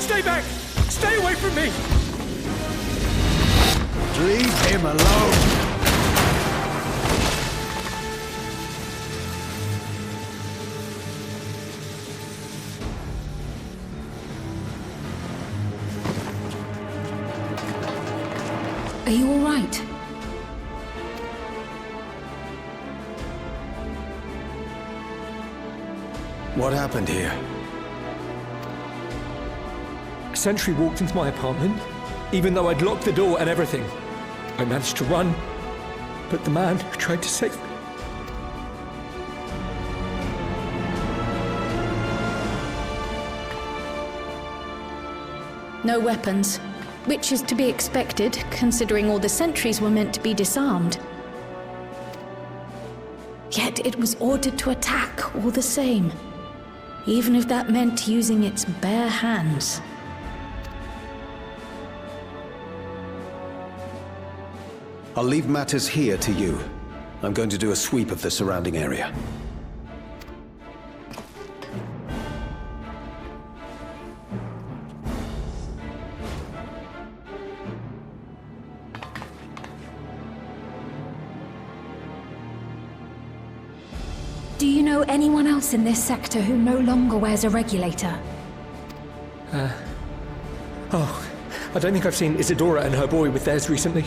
Stay back! Stay away from me! Leave him alone! Are you all right? What happened here? A sentry walked into my apartment, even though I'd locked the door and everything. I managed to run, but the man who tried to save me... No weapons, which is to be expected, considering all the sentries were meant to be disarmed. Yet it was ordered to attack all the same, even if that meant using its bare hands. I'll leave matters here to you. I'm going to do a sweep of the surrounding area. Do you know anyone else in this sector who no longer wears a regulator? Oh, I don't think I've seen Isadora and her boy with theirs recently.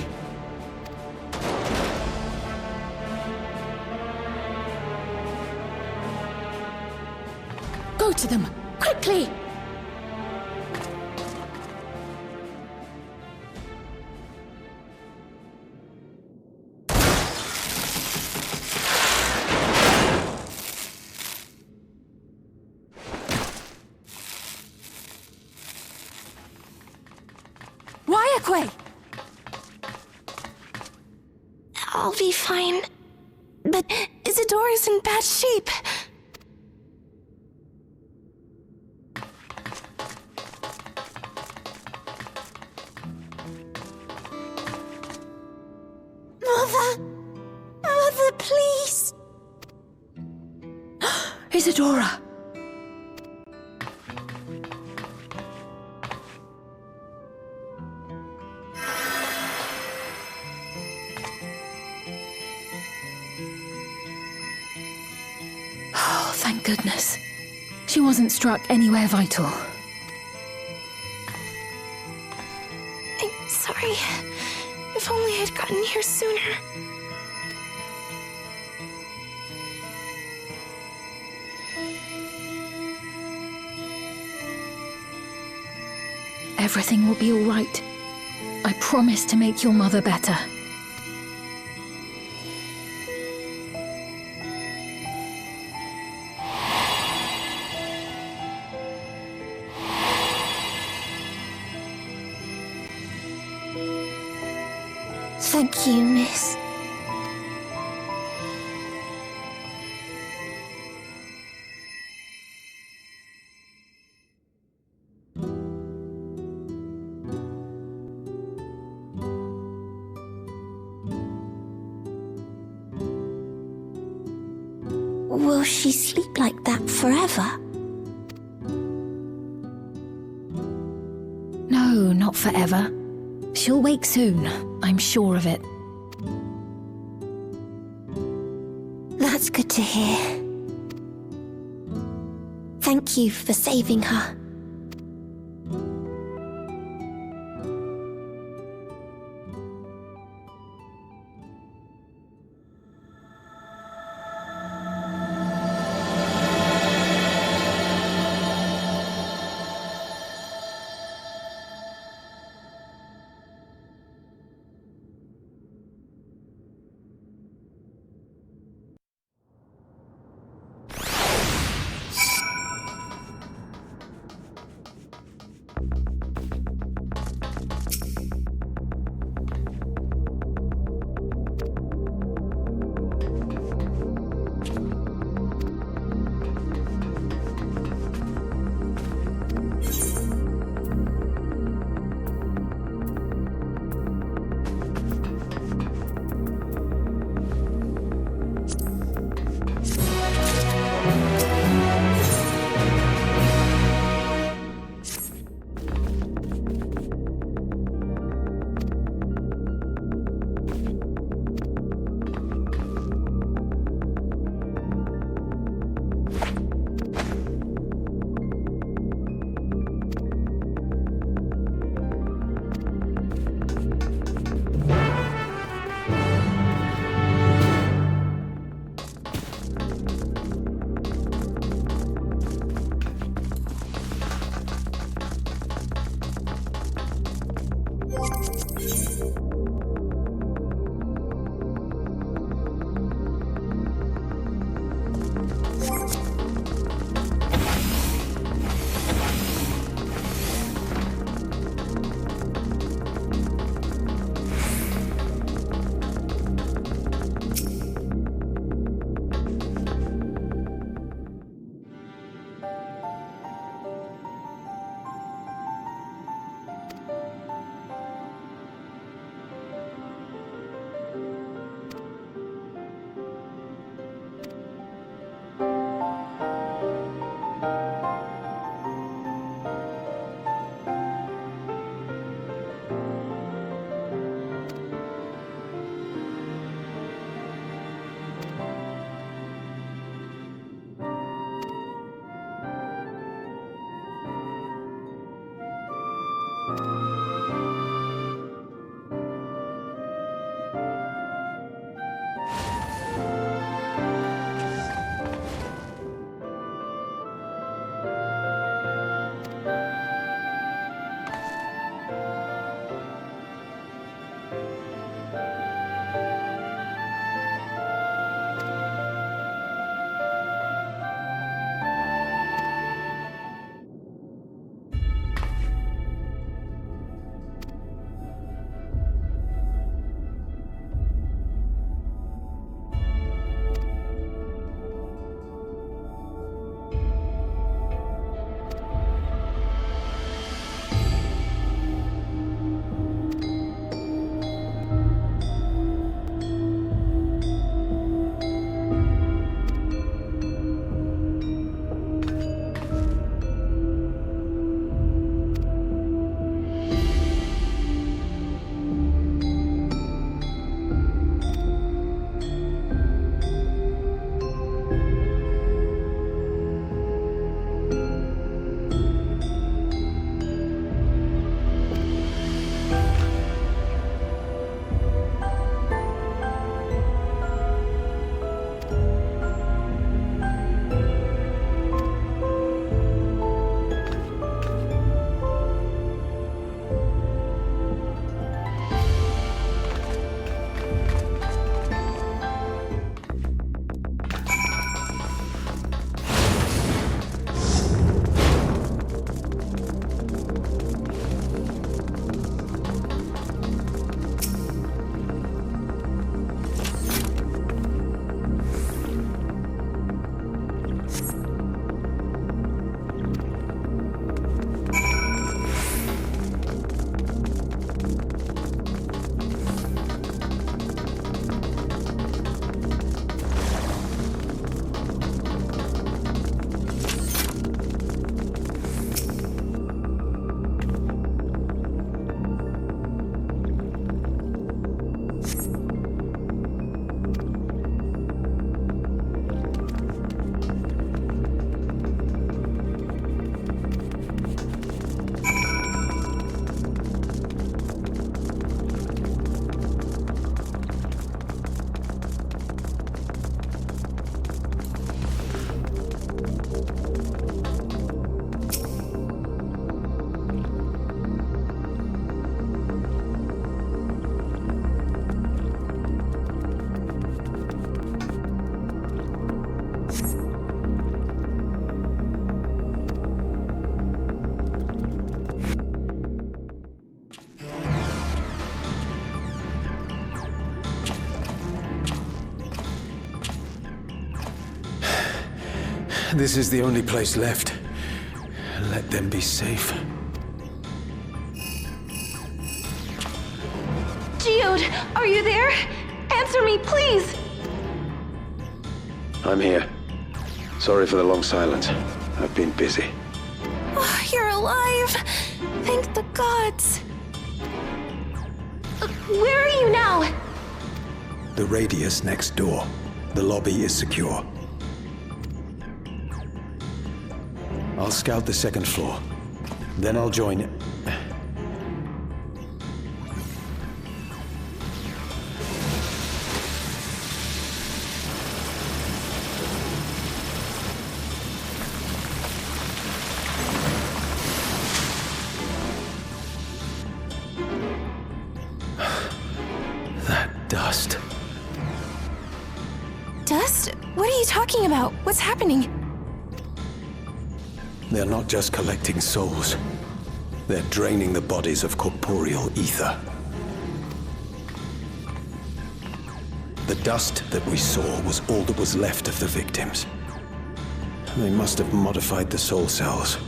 Go to them, quickly! I'll be fine. But Isadora's in bad shape. Mother, please. Isadora! Oh, thank goodness. She wasn't struck anywhere vital. I'm sorry. If only I'd gotten here sooner. Everything will be all right. I promise to make your mother better. Thank you, miss. Will she sleep like that forever? No, not forever. She'll wake soon, I'm sure of it. That's good to hear. Thank you for saving her. This is the only place left. Let them be safe. Geode, are you there? Answer me, please! I'm here. Sorry for the long silence. I've been busy. Oh, you're alive! Thank the gods! Where are you now? The radius next door. The lobby is secure. I'll scout the second floor. Then I'll join it. Dust. Dust? What are you talking about? What's happening? They're not just collecting souls. They're draining the bodies of corporeal ether. The dust that we saw was all that was left of the victims. They must have modified the soul cells.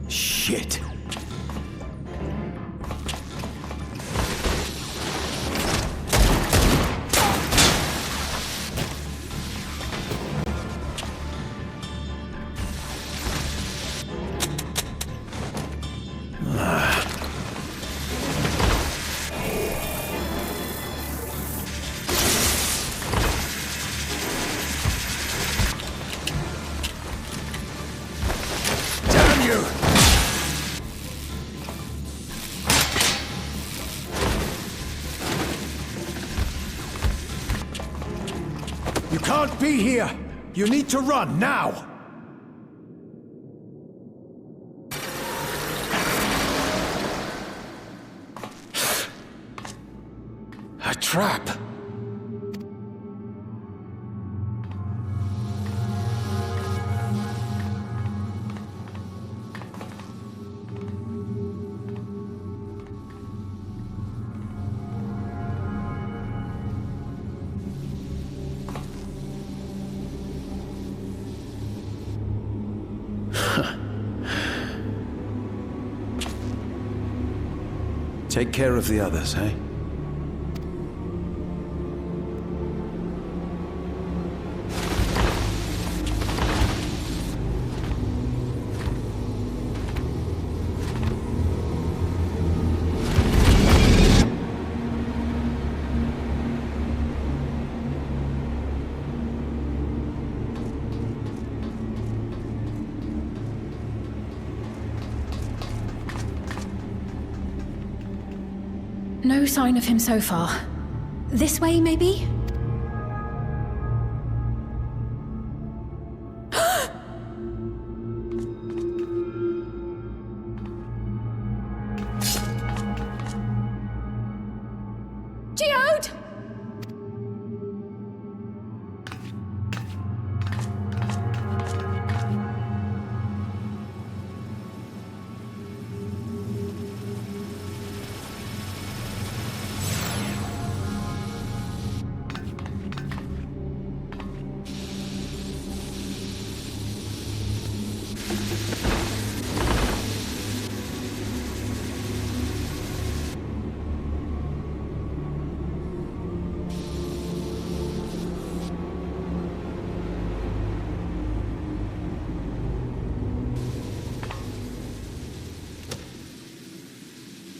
Shit. Damn you! You can't be here! You need to run, now! A trap! Take care of the others, eh? No sign of him so far. This way, maybe? Geode!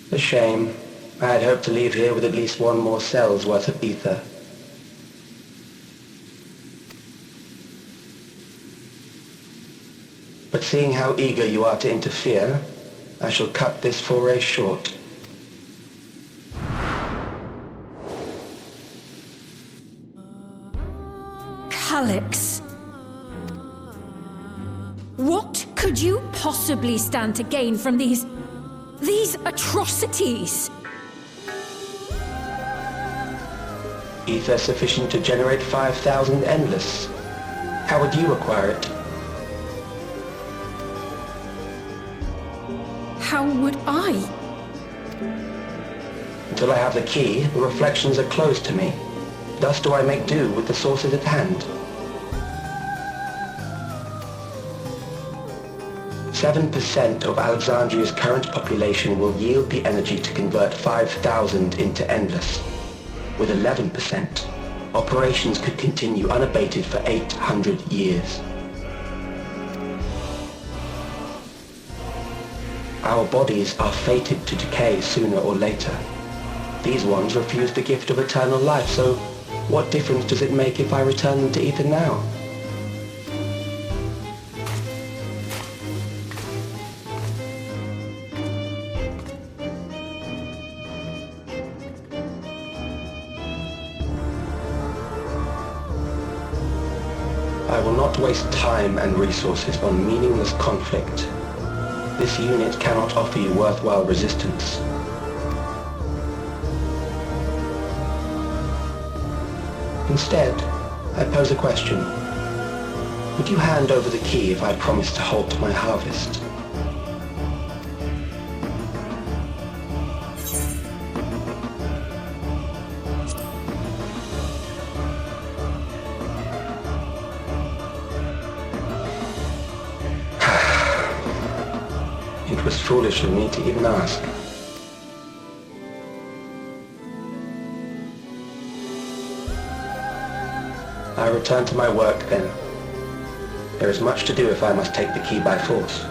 A shame. I had hoped to leave here with at least one more cell's worth of ether. But seeing how eager you are to interfere, I shall cut this foray short. Calyx. What could you possibly stand to gain from these atrocities? Ether sufficient to generate 5,000 endless. How would you acquire it? how would I? Until I have the key, the reflections are closed to me. Thus do I make do with the sources at hand. 7% of Alexandria's current population will yield the energy to convert 5,000 into endless. With 11%, operations could continue unabated for 800 years. Our bodies are fated to decay sooner or later. These ones refuse the gift of eternal life, so what difference does it make if I return them to ether now? I will not waste time and resources on meaningless conflict. This unit cannot offer you worthwhile resistance. Instead, I pose a question. Would you hand over the key if I promise to halt my harvest? It was foolish of me to even ask. I return to my work then. There is much to do if I must take the key by force.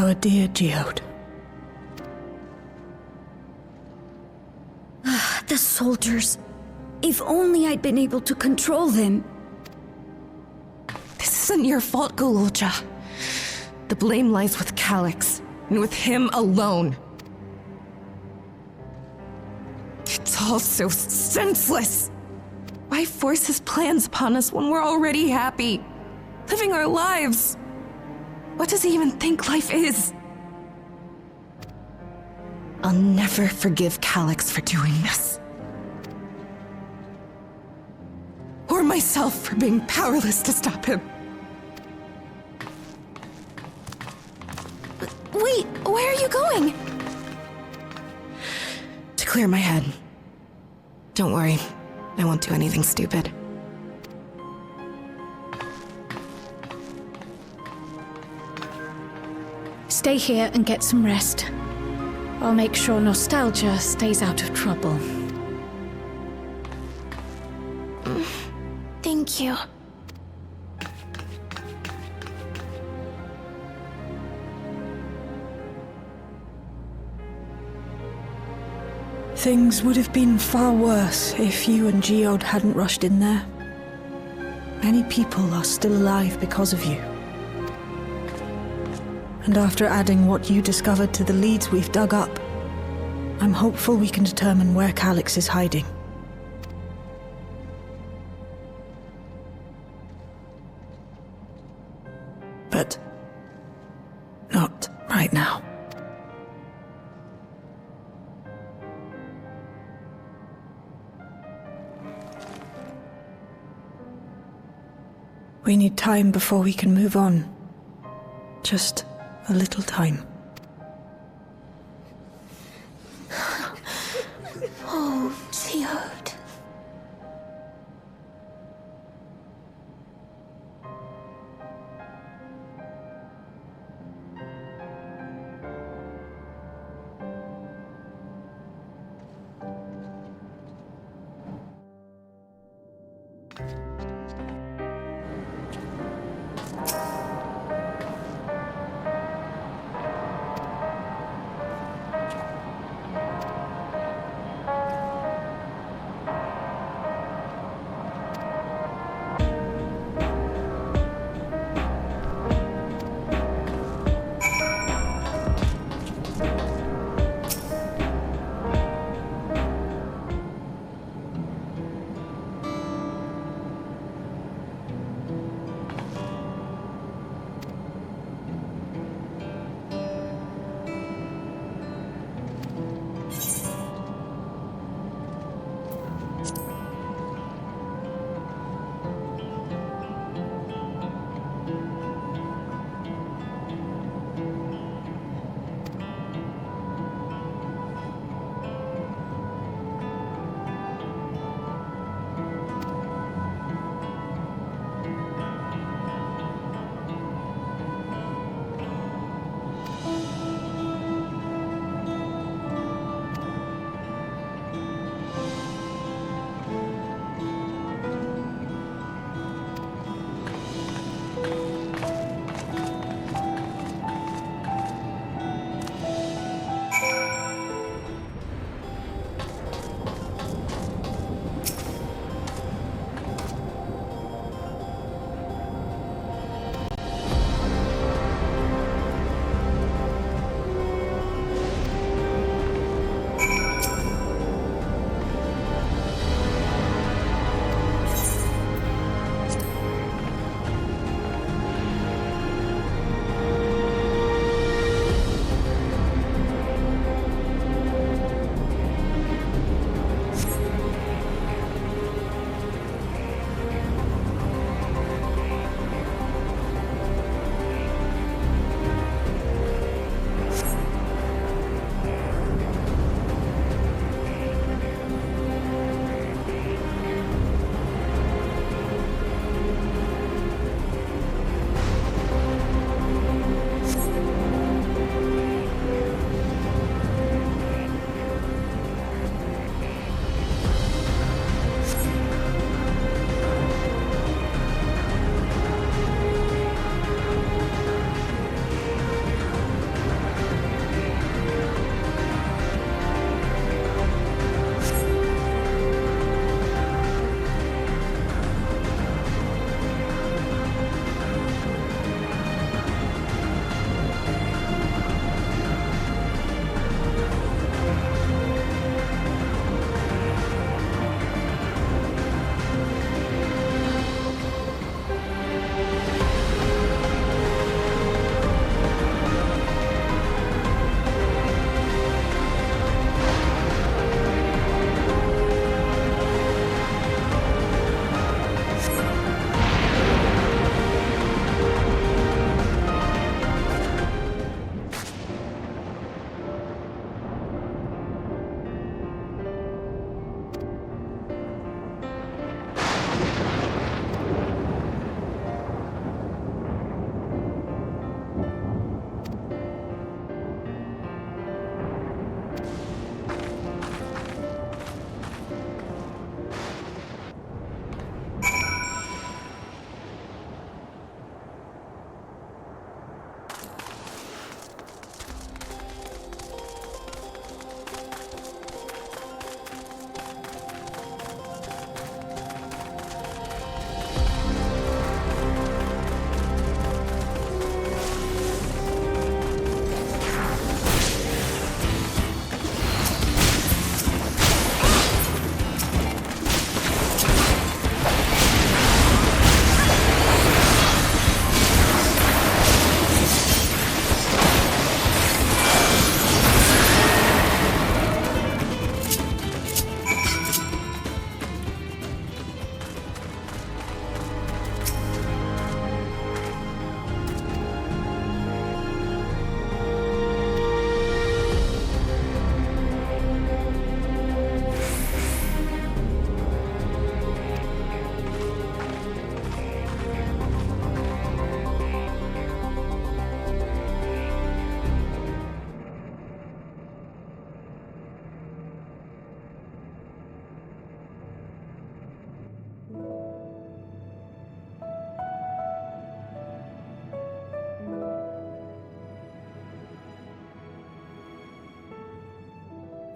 our dear Geode. The soldiers. If only I'd been able to control them. This isn't your fault, Gololja. The blame lies with Calix, and with him alone. It's all so senseless. Why force his plans upon us when we're already happy, living our lives? What does he even think life is? I'll never forgive Calix for doing this. Or myself for being powerless to stop him. Wait, where are you going? To clear my head. Don't worry, I won't do anything stupid. Stay here and get some rest. I'll make sure Nostalgia stays out of trouble. Thank you. Things would have been far worse if you and Geode hadn't rushed in there. Many people are still alive because of you. And after adding what you discovered to the leads we've dug up, I'm hopeful we can determine where Calix is hiding. But not right now. We need time before we can move on. Just a little time. Oh, Geode.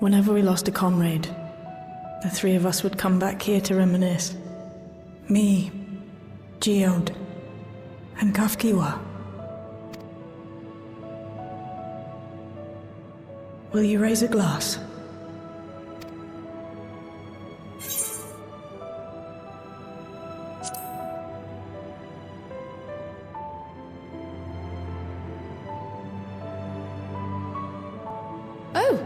Whenever we lost a comrade, the three of us would come back here to reminisce. Me, Geode, and Kafkiwa. Will you raise a glass? Oh!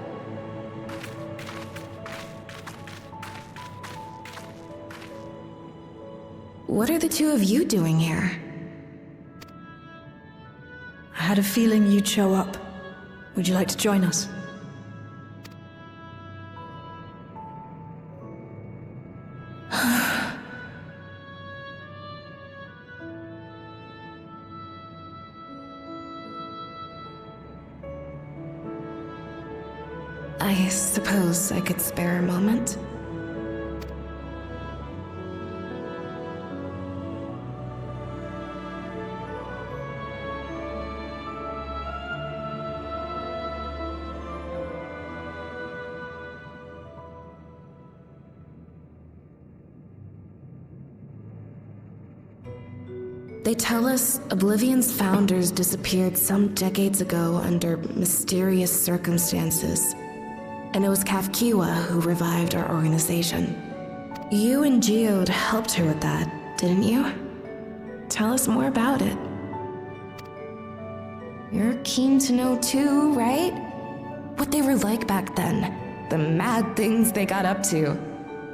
What are the two of you doing here? I had a feeling you'd show up. Would you like to join us? I suppose I could spare a moment. They tell us Oblivion's founders disappeared some decades ago under mysterious circumstances. And it was Kafkiwa who revived our organization. You and Geode helped her with that, didn't you? Tell us more about it. You're keen to know too, right? What they were like back then. The mad things they got up to.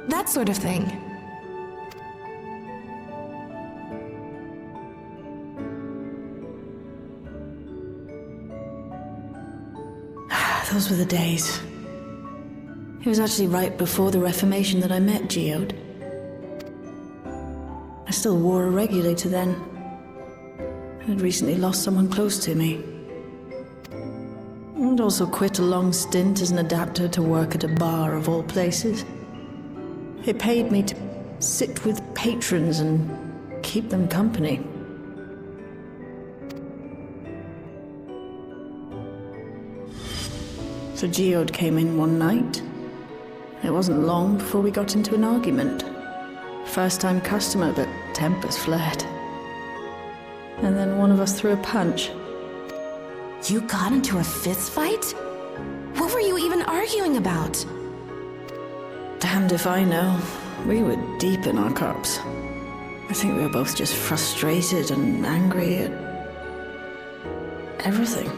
That sort of thing. Those were the days. It was actually right before the Reformation that I met Geode. I still wore a regulator then. I had recently lost someone close to me. And also quit a long stint as an adapter to work at a bar of all places. It paid me to sit with patrons and keep them company. So Geode came in one night. It wasn't long before we got into an argument. First-time customer, but tempers flared. And then one of us threw a punch. You got into a fist fight? What were you even arguing about? Damned if I know. We were deep in our cups. I think we were both just frustrated and angry at everything.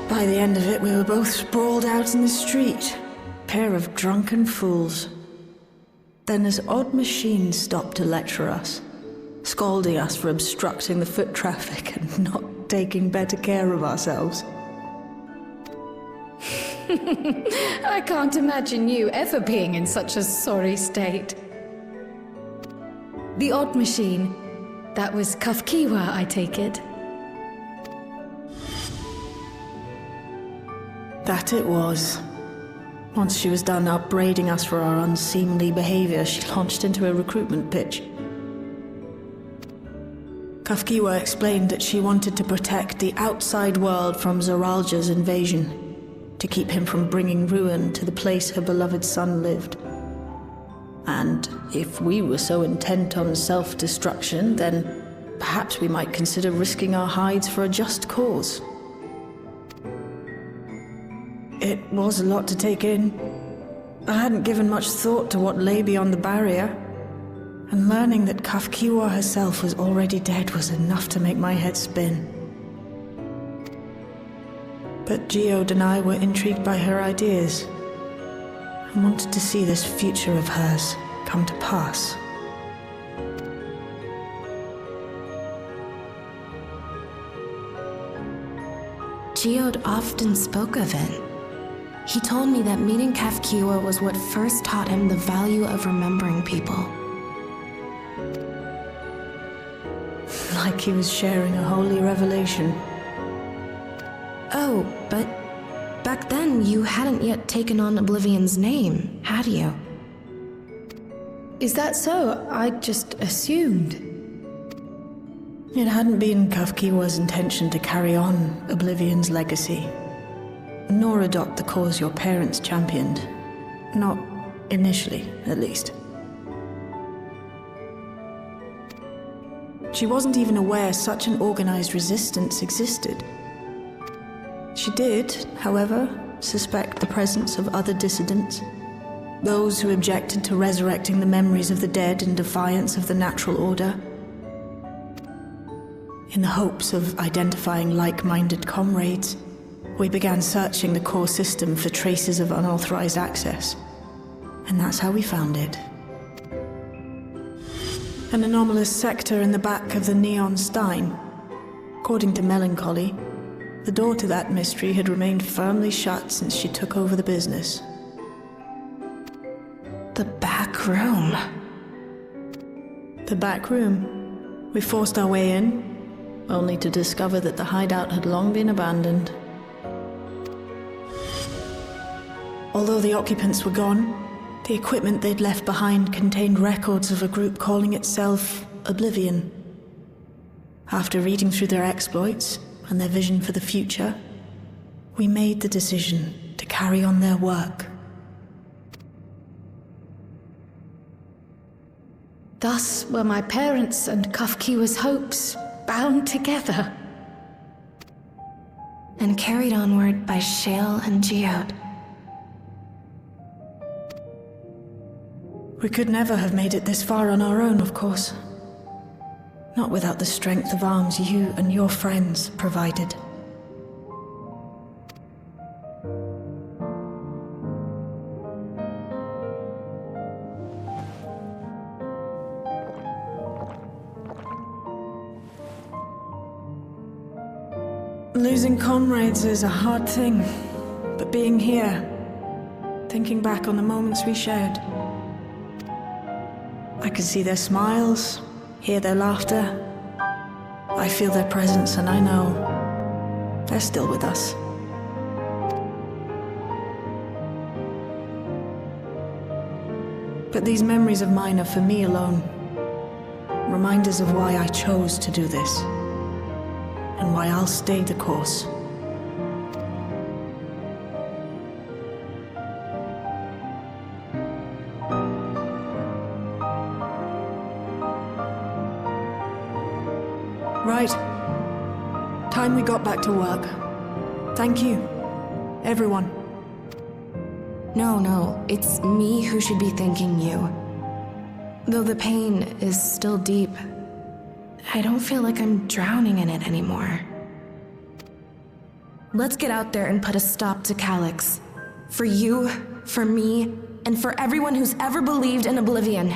By the end of it, we were both sprawled out in the street. Pair of drunken fools. Then this odd machine stopped to lecture us, scolding us for obstructing the foot traffic and not taking better care of ourselves. I can't imagine you ever being in such a sorry state. The odd machine. That was Kafkiwa, I take it. That it was. Once she was done upbraiding us for our unseemly behavior, she launched into a recruitment pitch. Kafkiwa explained that she wanted to protect the outside world from Zoralja's invasion, to keep him from bringing ruin to the place her beloved son lived. And if we were so intent on self-destruction, then perhaps we might consider risking our hides for a just cause. It was a lot to take in. I hadn't given much thought to what lay beyond the barrier, and learning that Kafkiwa herself was already dead was enough to make my head spin. But Geode and I were intrigued by her ideas, and wanted to see this future of hers come to pass. Geode often spoke of it. He told me that meeting Kafkiwa was what first taught him the value of remembering people. Like he was sharing a holy revelation. Oh, but back then you hadn't yet taken on Oblivion's name, had you? Is that so? I just assumed. It hadn't been Kafkiwa's intention to carry on Oblivion's legacy. nor adopt the cause your parents championed. Not initially, at least. She wasn't even aware such an organized resistance existed. She did, however, suspect the presence of other dissidents. Those who objected to resurrecting the memories of the dead in defiance of the natural order. In the hopes of identifying like-minded comrades, we began searching the core system for traces of unauthorized access. And that's how we found it. An anomalous sector in the back of the Neon Stein. According to Melancholy, the door to that mystery had remained firmly shut since she took over the business. The back room. The back room. We forced our way in, only to discover that the hideout had long been abandoned. Although the occupants were gone, the equipment they'd left behind contained records of a group calling itself Oblivion. After reading through their exploits and their vision for the future, we made the decision to carry on their work. Thus were my parents' and Kafkiwa's hopes bound together. And carried onward by Shale and Geode. We could never have made it this far on our own, of course. Not without the strength of arms you and your friends provided. Losing comrades is a hard thing, but being here, thinking back on the moments we shared, I can see their smiles, hear their laughter. I feel their presence, and I know they're still with us. But these memories of mine are for me alone. Reminders of why I chose to do this, and why I'll stay the course. Right. Time we got back to work. Thank you, everyone. No, it's me who should be thanking you. Though the pain is still deep, I don't feel like I'm drowning in it anymore. Let's get out there and put a stop to Calyx. For you, for me, and for everyone who's ever believed in Oblivion.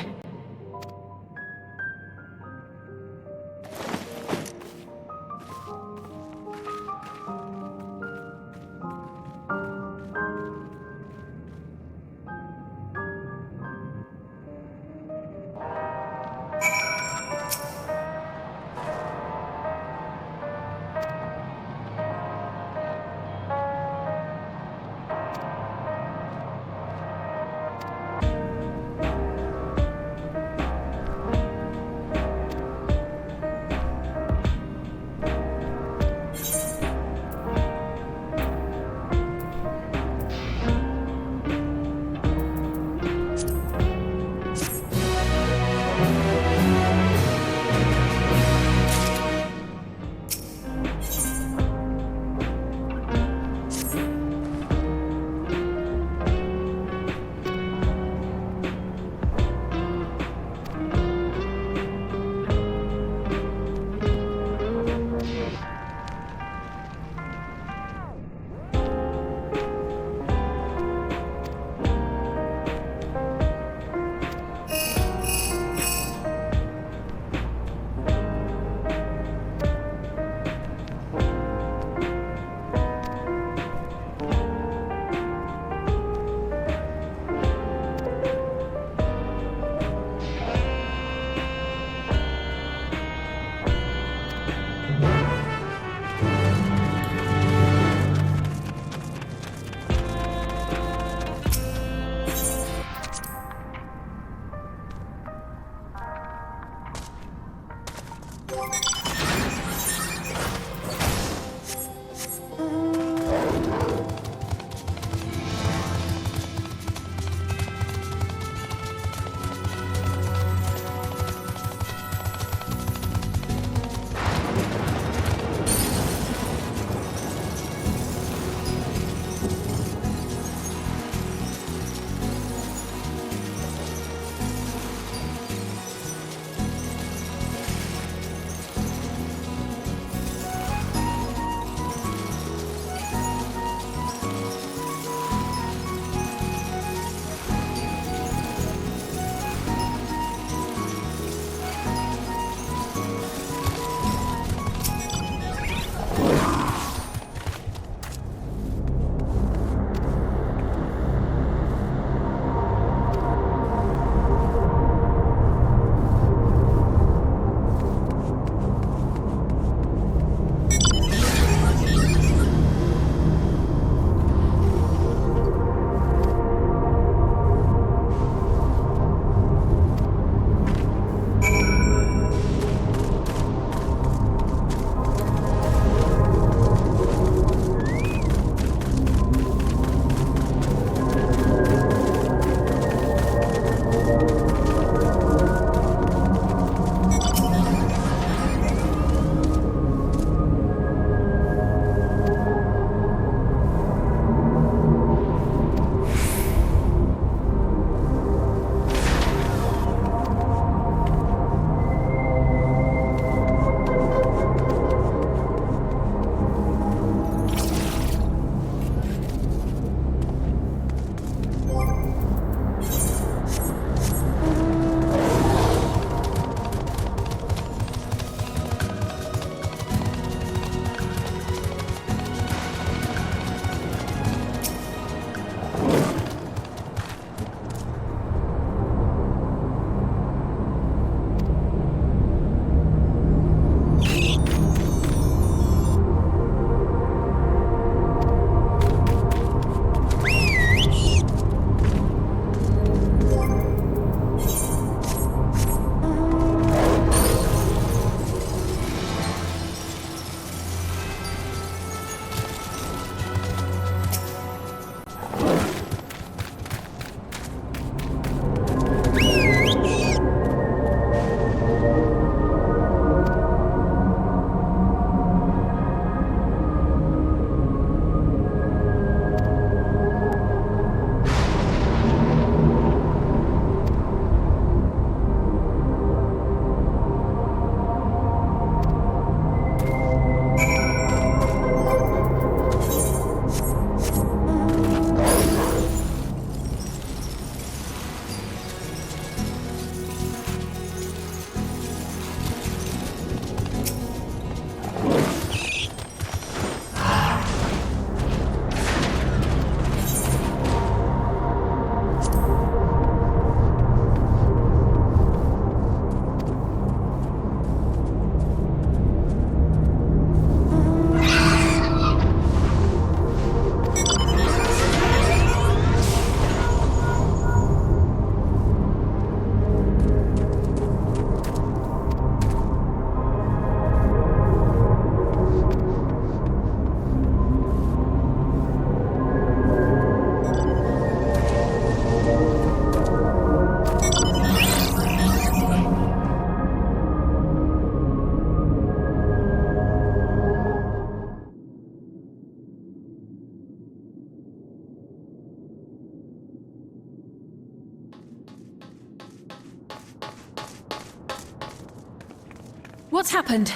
What's happened?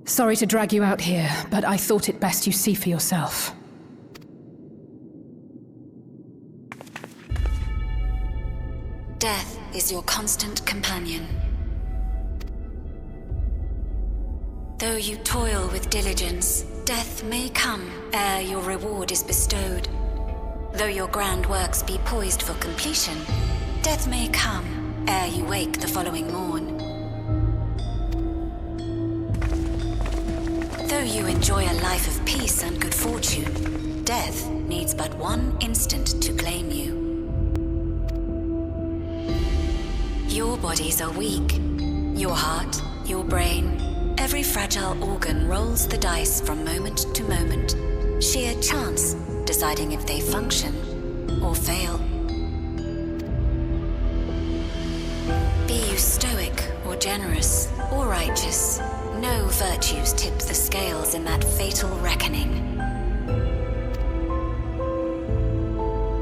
Sorry to drag you out here, but I thought it best you see for yourself. Death is your constant companion. Though you toil with diligence, death may come ere your reward is bestowed. Though your grand works be poised for completion, death may come ere you wake the following morn. Though you enjoy a life of peace and good fortune, death needs but one instant to claim you. Your bodies are weak. Your heart, your brain, every fragile organ rolls the dice from moment to moment, sheer chance deciding if they function or fail. Be you stoic or generous or righteous, no virtues tip the scales in that fatal reckoning.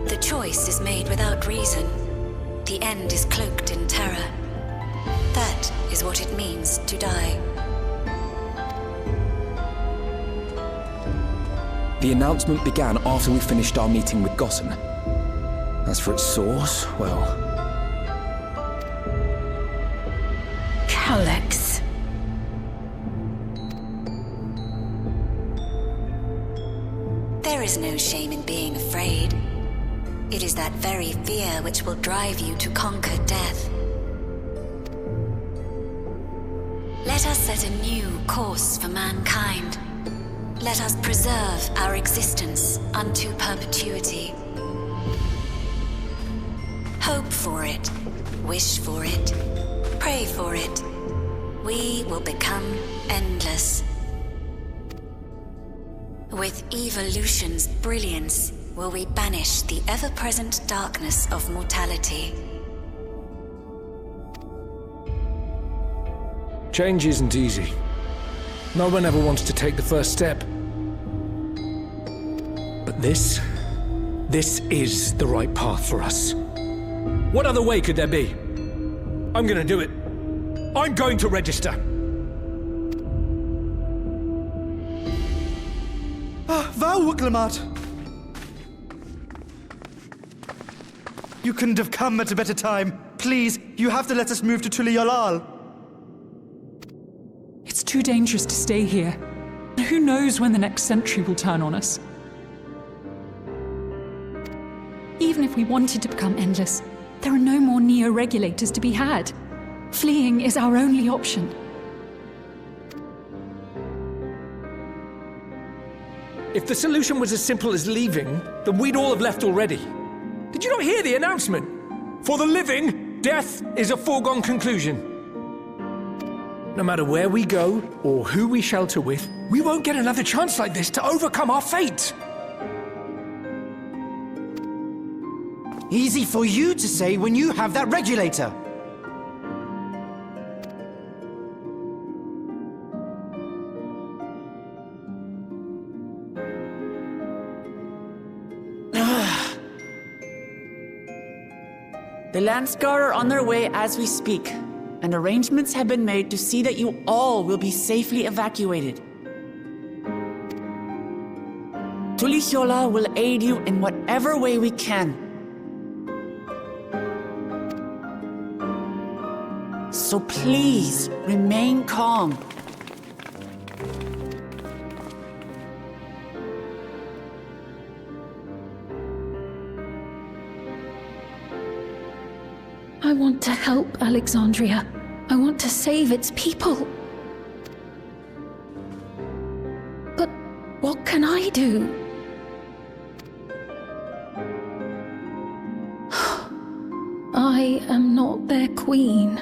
The choice is made without reason. The end is cloaked in terror. That is what it means to die. The announcement began after we finished our meeting with Gossen. As for its source, well... Alex. There is no shame in being afraid. It is that very fear which will drive you to conquer death. Let us set a new course for mankind. Let us preserve our existence unto perpetuity. Hope for it, wish for it, pray for it. We will become endless. With evolution's brilliance, will we banish the ever-present darkness of mortality. Change isn't easy. No one ever wants to take the first step. But this is the right path for us. What other way could there be? I'm gonna do it. I'm going to register. Wow, Glamat! You couldn't have come at a better time. Please, you have to let us move to Tuliyalal. It's too dangerous to stay here. Who knows when the next century will turn on us? Even if we wanted to become endless, there are no more neo-regulators to be had. Fleeing is our only option. If the solution was as simple as leaving, then we'd all have left already. Did you not hear the announcement? For the living, death is a foregone conclusion. No matter where we go, or who we shelter with, we won't get another chance like this to overcome our fate. Easy for you to say when you have that regulator. The Landsguard are on their way as we speak, and arrangements have been made to see that you all will be safely evacuated. Tulihiola will aid you in whatever way we can. So please, remain calm. I want to help Alexandria. I want to save its people. But what can I do? I am not their queen.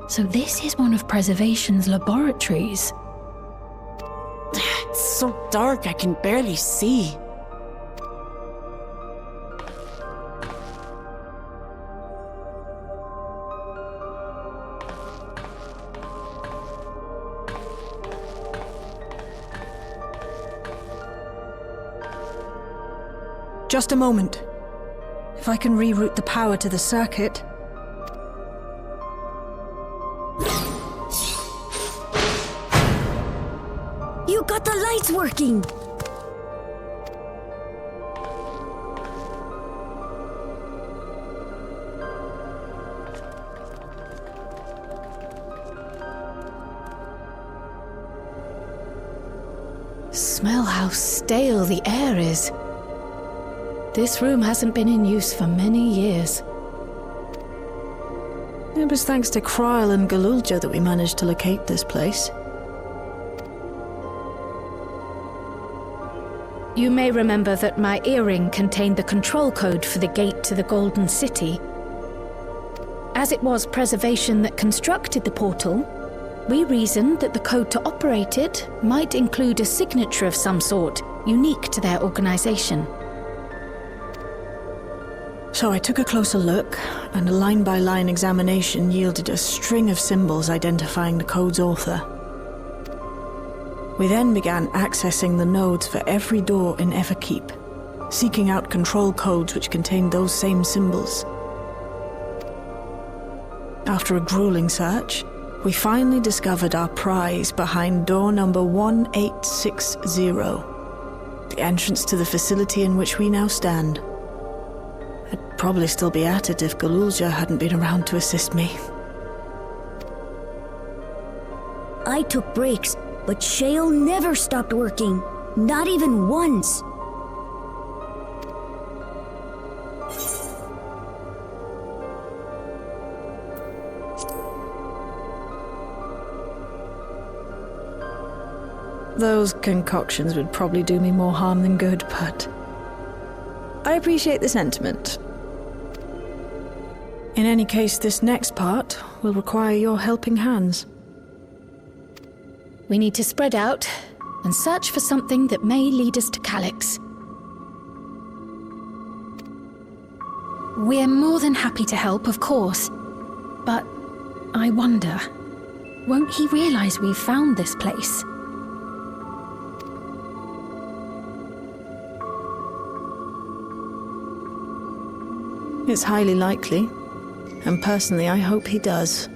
So this is one of Preservation's laboratories. It's so dark I can barely see. Just a moment. If I can reroute the power to the circuit... You got the lights working! Smell how stale the air is. This room hasn't been in use for many years. It was thanks to Kryl and Galulja that we managed to locate this place. You may remember that my earring contained the control code for the gate to the Golden City. As it was Preservation that constructed the portal, we reasoned that the code to operate it might include a signature of some sort, unique to their organization. So I took a closer look, and a line-by-line examination yielded a string of symbols identifying the code's author. We then began accessing the nodes for every door in Everkeep, seeking out control codes which contained those same symbols. After a grueling search, we finally discovered our prize behind door number 1860, the entrance to the facility in which we now stand. I'd probably still be at it if Galulja hadn't been around to assist me. I took breaks, but Shale never stopped working. Not even once. Those concoctions would probably do me more harm than good, but I appreciate the sentiment. In any case, this next part will require your helping hands. We need to spread out and search for something that may lead us to Calyx. We're more than happy to help, of course. But I wonder, won't he realize we've found this place? It's highly likely, and personally I hope he does.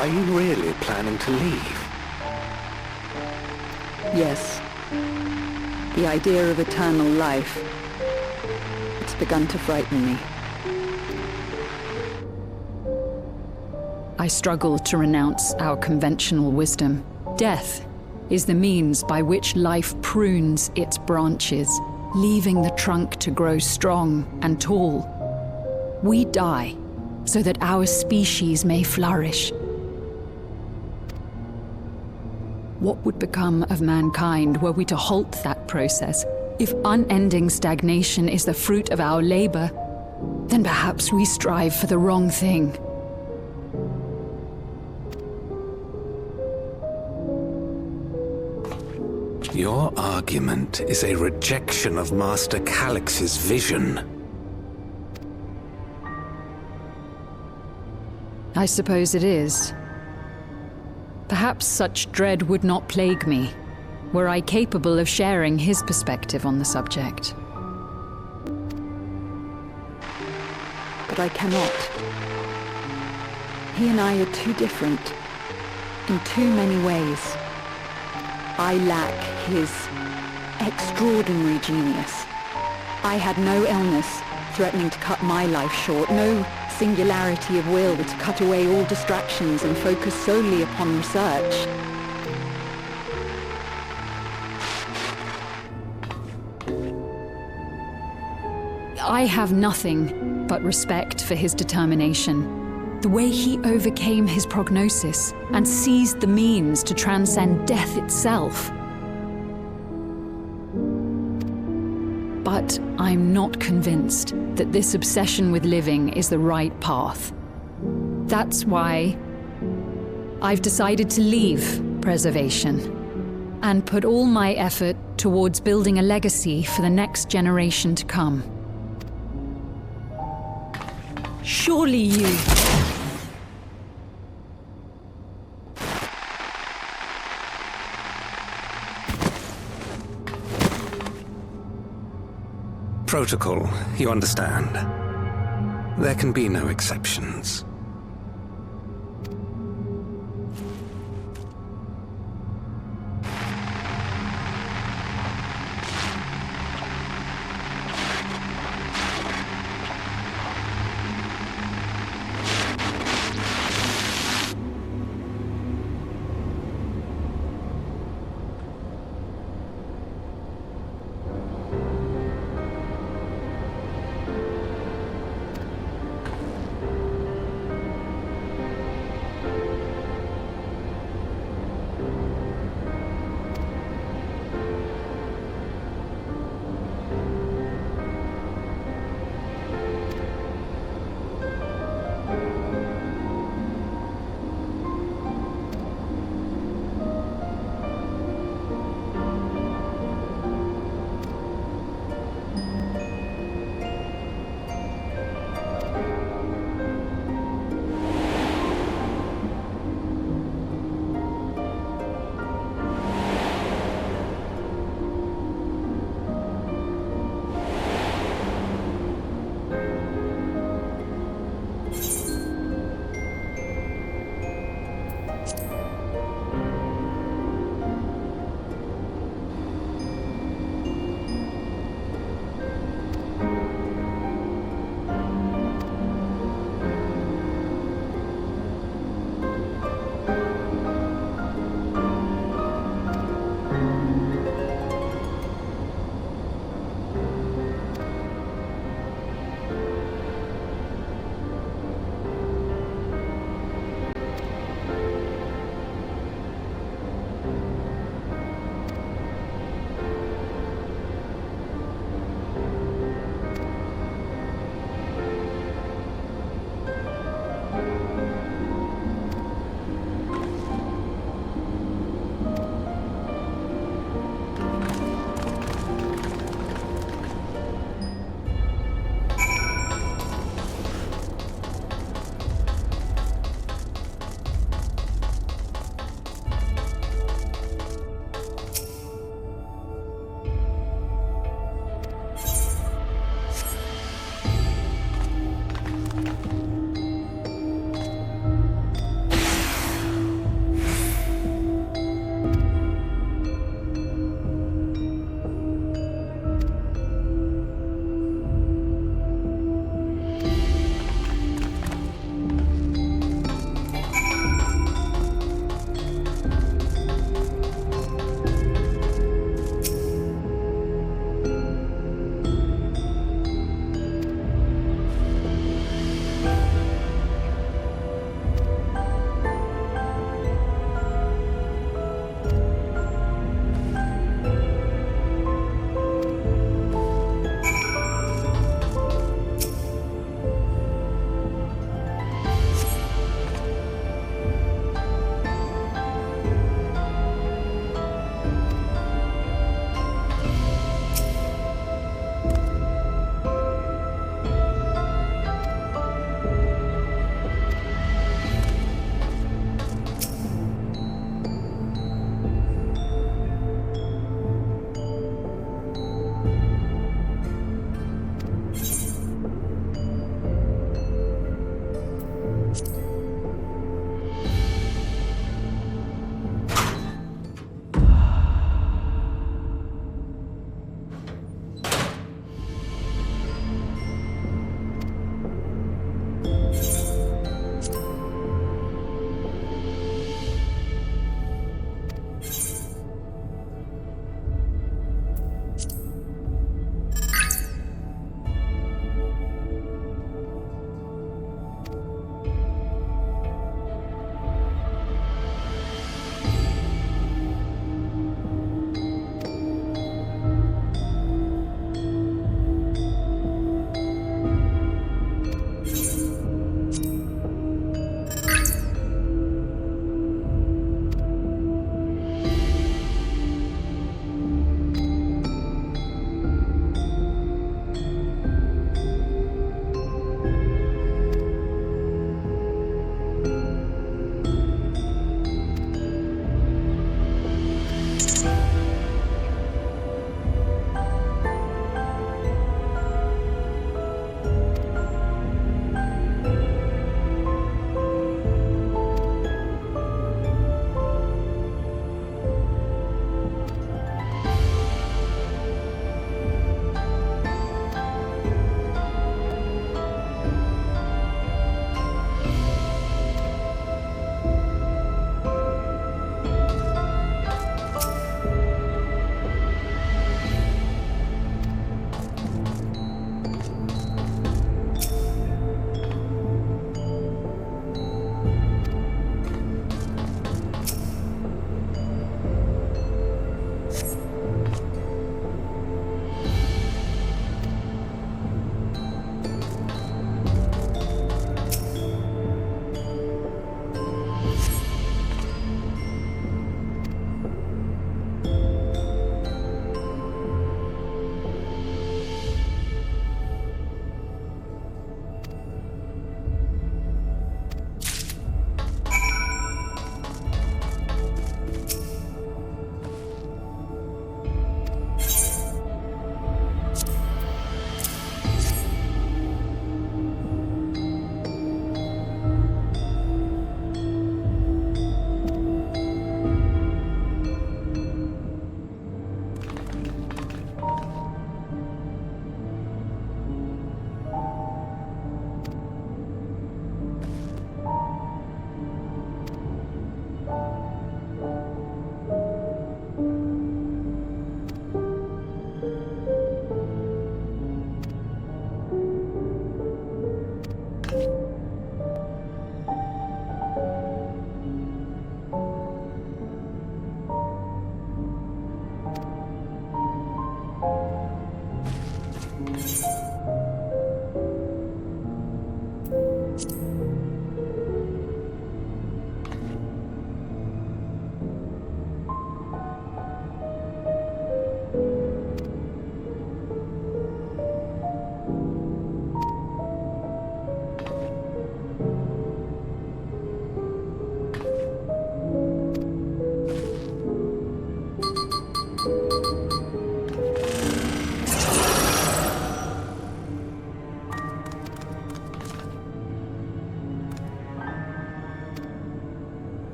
Are you really planning to leave? Yes. The idea of eternal life. It's begun to frighten me. I struggle to renounce our conventional wisdom. Death is the means by which life prunes its branches, leaving the trunk to grow strong and tall. We die so that our species may flourish. What would become of mankind were we to halt that process? If unending stagnation is the fruit of our labor, then perhaps we strive for the wrong thing. Your argument is a rejection of Master Calix's vision. I suppose it is. Perhaps such dread would not plague me, were I capable of sharing his perspective on the subject. But I cannot. He and I are too different, in too many ways. I lack his extraordinary genius. I had no illness threatening to cut my life short, no singularity of will to cut away all distractions and focus solely upon research. I have nothing but respect for his determination. The way he overcame his prognosis and seized the means to transcend death itself. But I'm not convinced that this obsession with living is the right path. That's why I've decided to leave preservation and put all my effort towards building a legacy for the next generation to come. Surely you... Protocol, you understand. There can be no exceptions.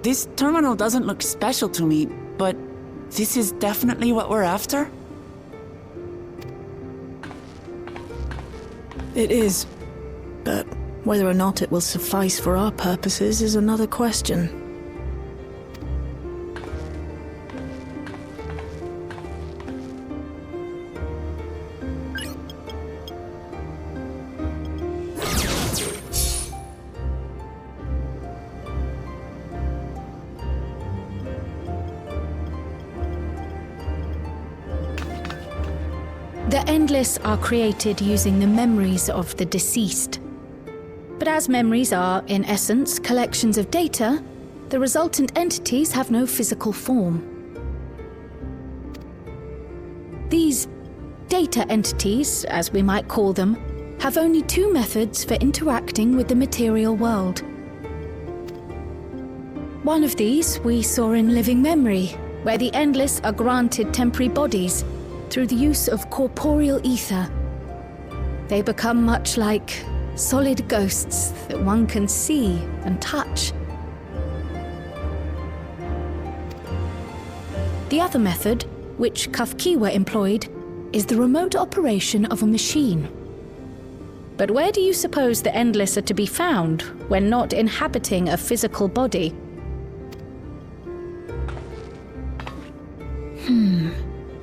This terminal doesn't look special to me, but this is definitely what we're after? It is. But whether or not it will suffice for our purposes is another question. The Endless are created using the memories of the deceased. But as memories are, in essence, collections of data, the resultant entities have no physical form. These data entities, as we might call them, have only two methods for interacting with the material world. One of these we saw in Living Memory, where the Endless are granted temporary bodies through the use of corporeal ether. They become much like solid ghosts that one can see and touch. The other method, which Kafkiwa employed, is the remote operation of a machine. But where do you suppose the Endless are to be found when not inhabiting a physical body?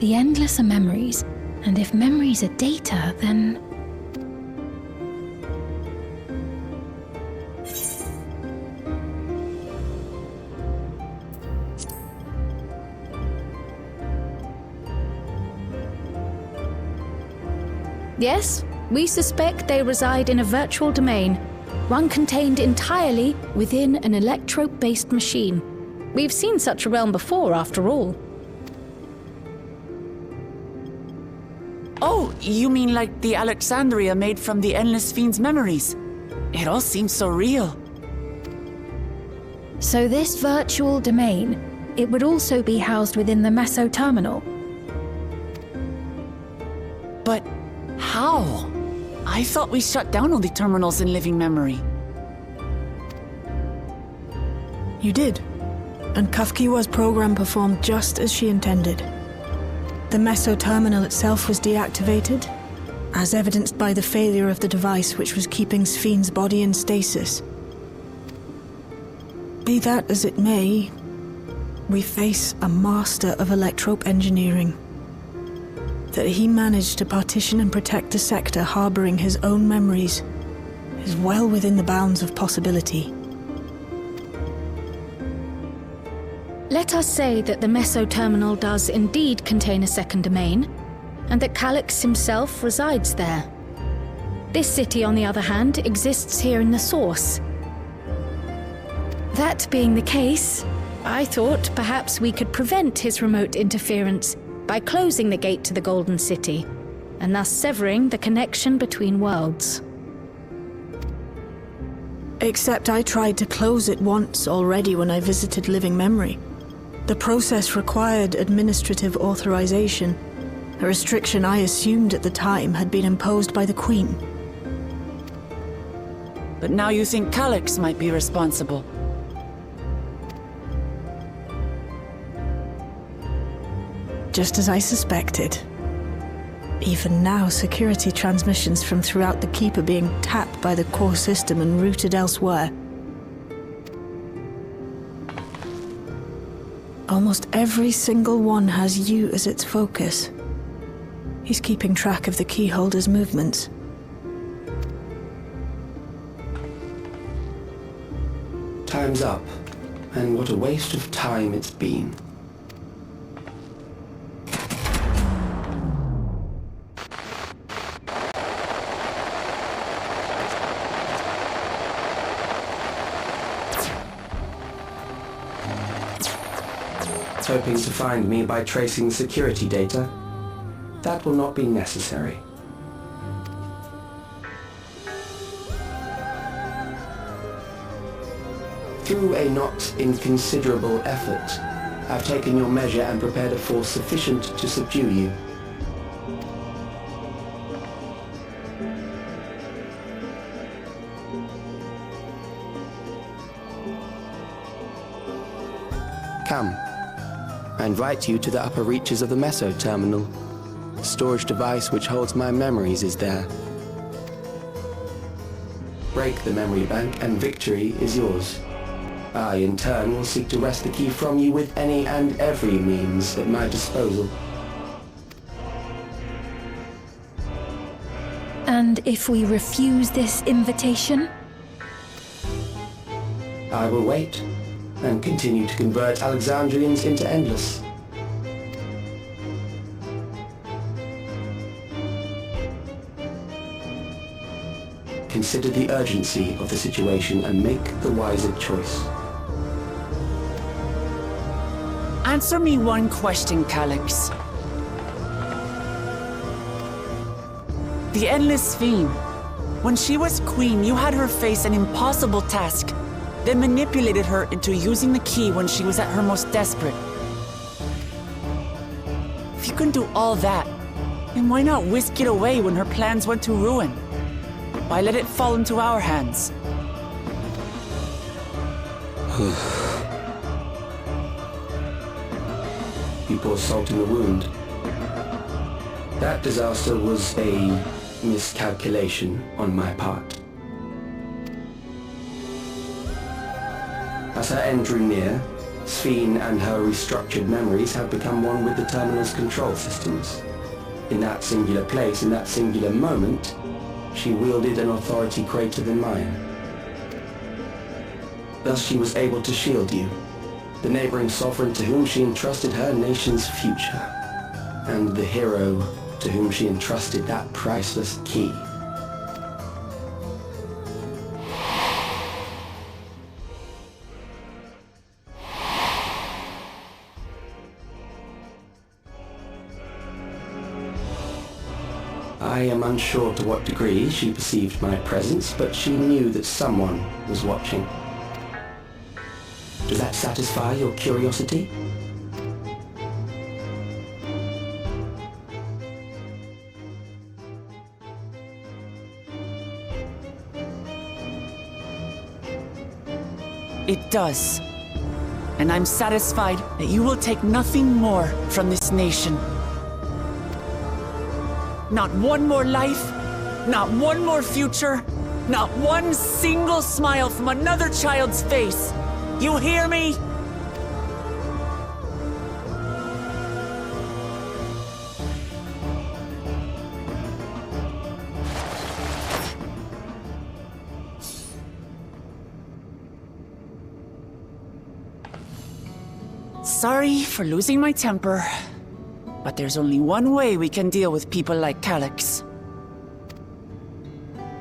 The Endless are memories, and if memories are data, then... Yes, we suspect they reside in a virtual domain, one contained entirely within an electrope-based machine. We've seen such a realm before, after all. Oh, you mean like the Alexandria made from the Endless Fiend's memories? It all seems so real. So this virtual domain, it would also be housed within the Meso terminal. But how? I thought we shut down all the terminals in Living Memory. You did. And Kafkiwa's program performed just as she intended. The Meso terminal itself was deactivated, as evidenced by the failure of the device which was keeping Spheen's body in stasis. Be that as it may, we face a master of electrope engineering. That he managed to partition and protect a sector harboring his own memories is well within the bounds of possibility. Let us say that the Meso terminal does indeed contain a second domain, and that Calyx himself resides there. This city, on the other hand, exists here in the source. That being the case, I thought perhaps we could prevent his remote interference by closing the gate to the Golden City, and thus severing the connection between worlds. Except I tried to close it once already when I visited Living Memory. The process required administrative authorization, a restriction I assumed at the time had been imposed by the Queen. But now you think Calyx might be responsible. Just as I suspected. Even now, security transmissions from throughout the Keep are being tapped by the core system and routed elsewhere. Almost every single one has you as its focus. He's keeping track of the keyholder's movements. Time's up, and what a waste of time it's been. Hoping to find me by tracing security data? That will not be necessary. Through a not inconsiderable effort, I've taken your measure and prepared a force sufficient to subdue you. Come. I invite you to the upper reaches of the Meso Terminal. The storage device which holds my memories is there. Break the memory bank and victory is yours. I, in turn, will seek to wrest the key from you with any and every means at my disposal. And if we refuse this invitation? I will wait and continue to convert Alexandrians into Endless. Consider the urgency of the situation and make the wiser choice. Answer me one question, Calyx. The Endless Fiend. When she was queen, you had her face an impossible task, then manipulated her into using the key when she was at her most desperate. If you can do all that, then why not whisk it away when her plans went to ruin? Why let it fall into our hands? You pour salt in the wound. That disaster was a miscalculation on my part. As her end drew near, Sphene and her restructured memories have become one with the Terminal's control systems. In that singular place, in that singular moment, she wielded an authority greater than mine. Thus she was able to shield you, the neighboring sovereign to whom she entrusted her nation's future, and the hero to whom she entrusted that priceless key. I am unsure to what degree she perceived my presence, but she knew that someone was watching. Does that satisfy your curiosity? It does. And I'm satisfied that you will take nothing more from this nation. Not one more life, not one more future, not one single smile from another child's face. You hear me? Sorry for losing my temper. But there's only one way we can deal with people like Calyx.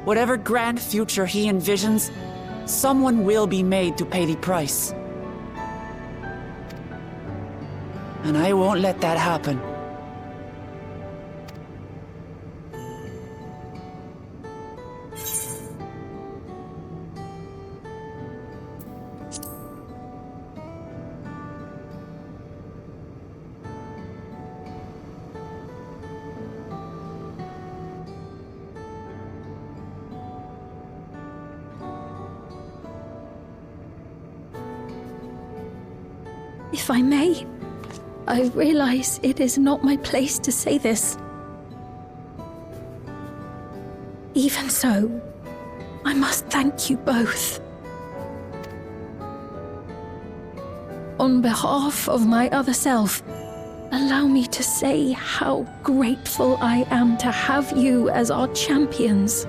Whatever grand future he envisions, someone will be made to pay the price. And I won't let that happen. If I may, I realize it is not my place to say this. Even so, I must thank you both. On behalf of my other self, allow me to say how grateful I am to have you as our champions.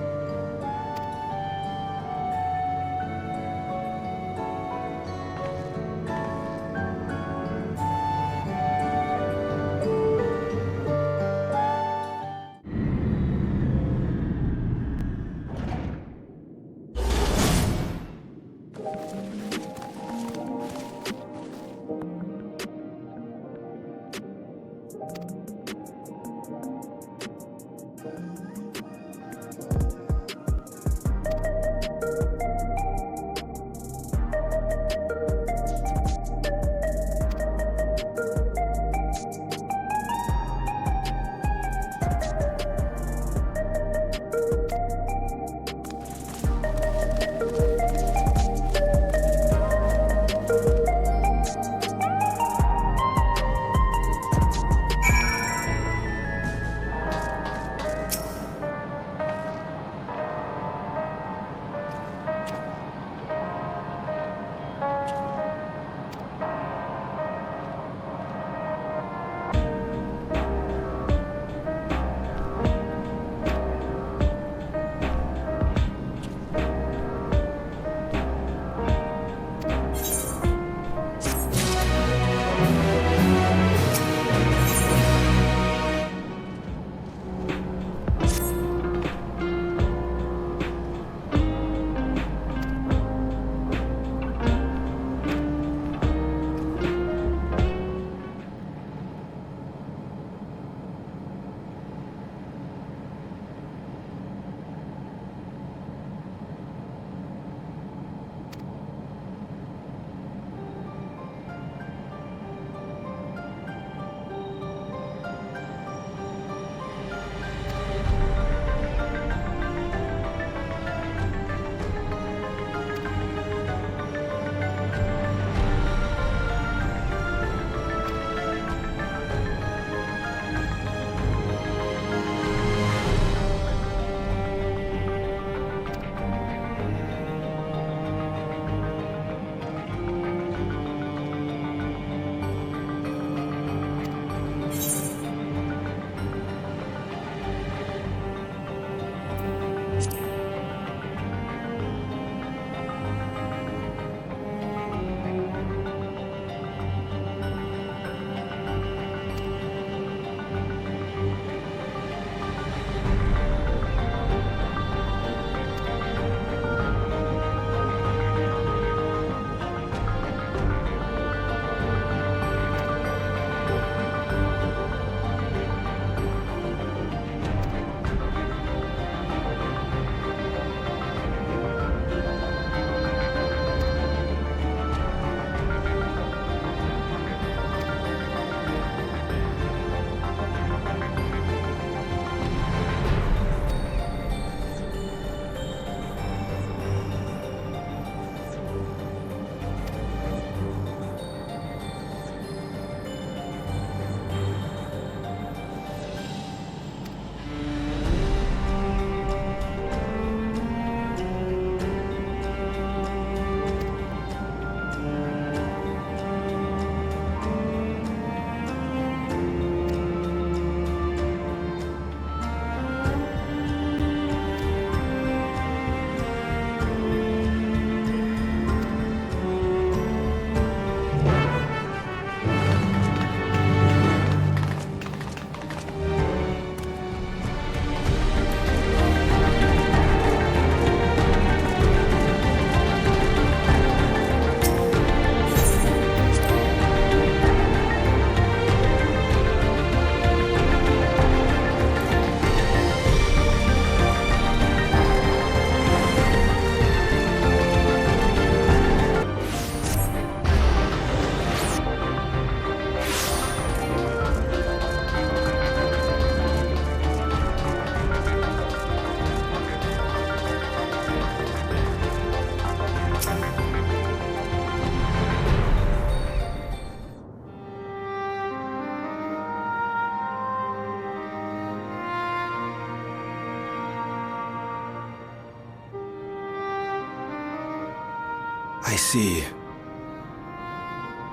I see.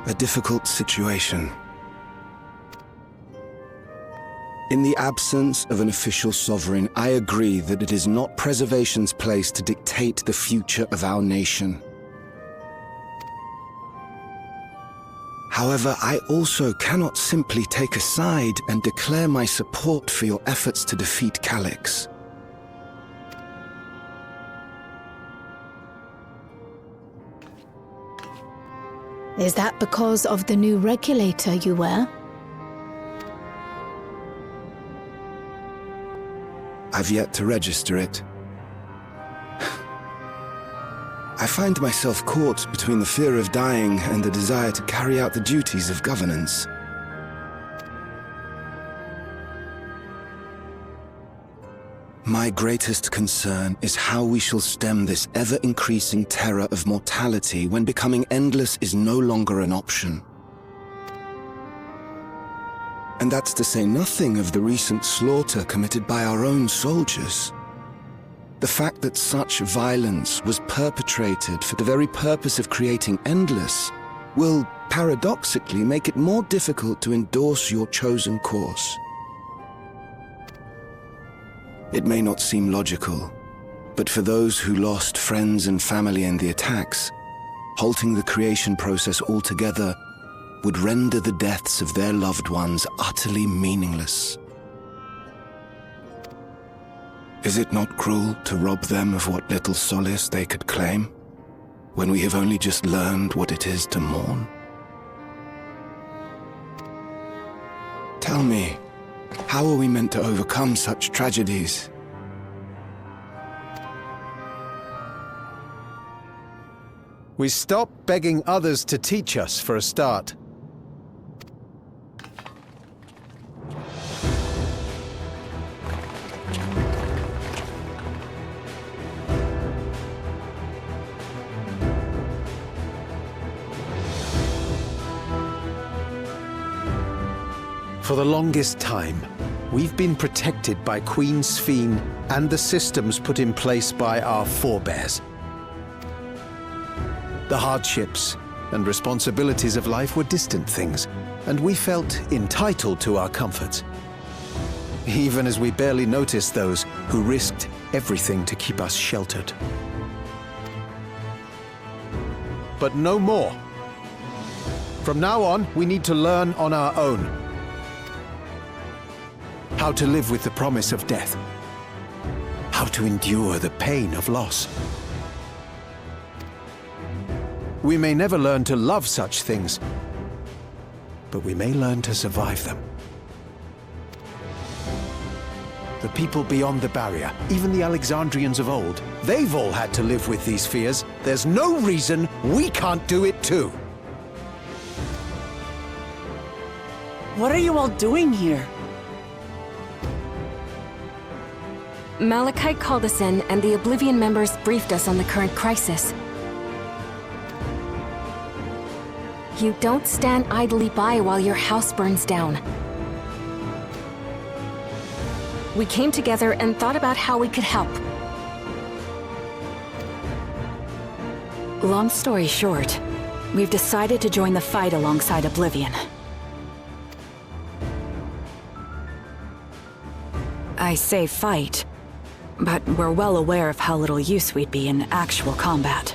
A difficult situation. In the absence of an official sovereign, I agree that it is not Preservation's place to dictate the future of our nation. However, I also cannot simply take a side and declare my support for your efforts to defeat Calyx. Is that because of the new regulator you wear? I've yet to register it. I find myself caught between the fear of dying and the desire to carry out the duties of governance. My greatest concern is how we shall stem this ever-increasing terror of mortality when becoming endless is no longer an option. And that's to say nothing of the recent slaughter committed by our own soldiers. The fact that such violence was perpetrated for the very purpose of creating endless will, paradoxically, make it more difficult to endorse your chosen course. It may not seem logical, but for those who lost friends and family in the attacks, halting the creation process altogether would render the deaths of their loved ones utterly meaningless. Is it not cruel to rob them of what little solace they could claim, when we have only just learned what it is to mourn? Tell me, how are we meant to overcome such tragedies? We stop begging others to teach us for a start. For the longest time, we've been protected by Queen Sphene and the systems put in place by our forebears. The hardships and responsibilities of life were distant things, and we felt entitled to our comforts, even as we barely noticed those who risked everything to keep us sheltered. But no more. From now on, we need to learn on our own. How to live with the promise of death. How to endure the pain of loss. We may never learn to love such things, but we may learn to survive them. The people beyond the barrier, even the Alexandrians of old, they've all had to live with these fears. There's no reason we can't do it too. What are you all doing here? Malachite called us in, and the Oblivion members briefed us on the current crisis. You don't stand idly by while your house burns down. We came together and thought about how we could help. Long story short, we've decided to join the fight alongside Oblivion. I say fight, but we're well aware of how little use we'd be in actual combat.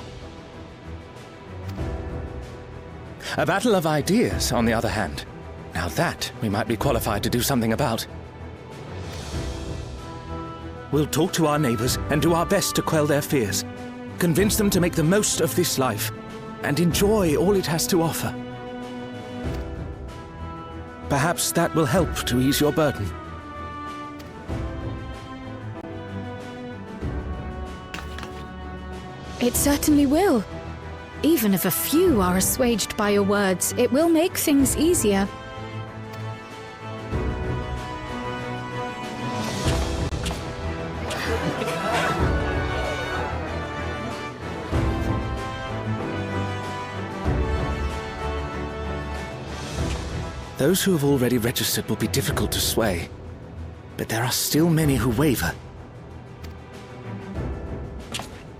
A battle of ideas, on the other hand. Now that we might be qualified to do something about. We'll talk to our neighbors and do our best to quell their fears. Convince them to make the most of this life and enjoy all it has to offer. Perhaps that will help to ease your burden. It certainly will. Even if a few are assuaged by your words, it will make things easier. Those who have already registered will be difficult to sway, but there are still many who waver.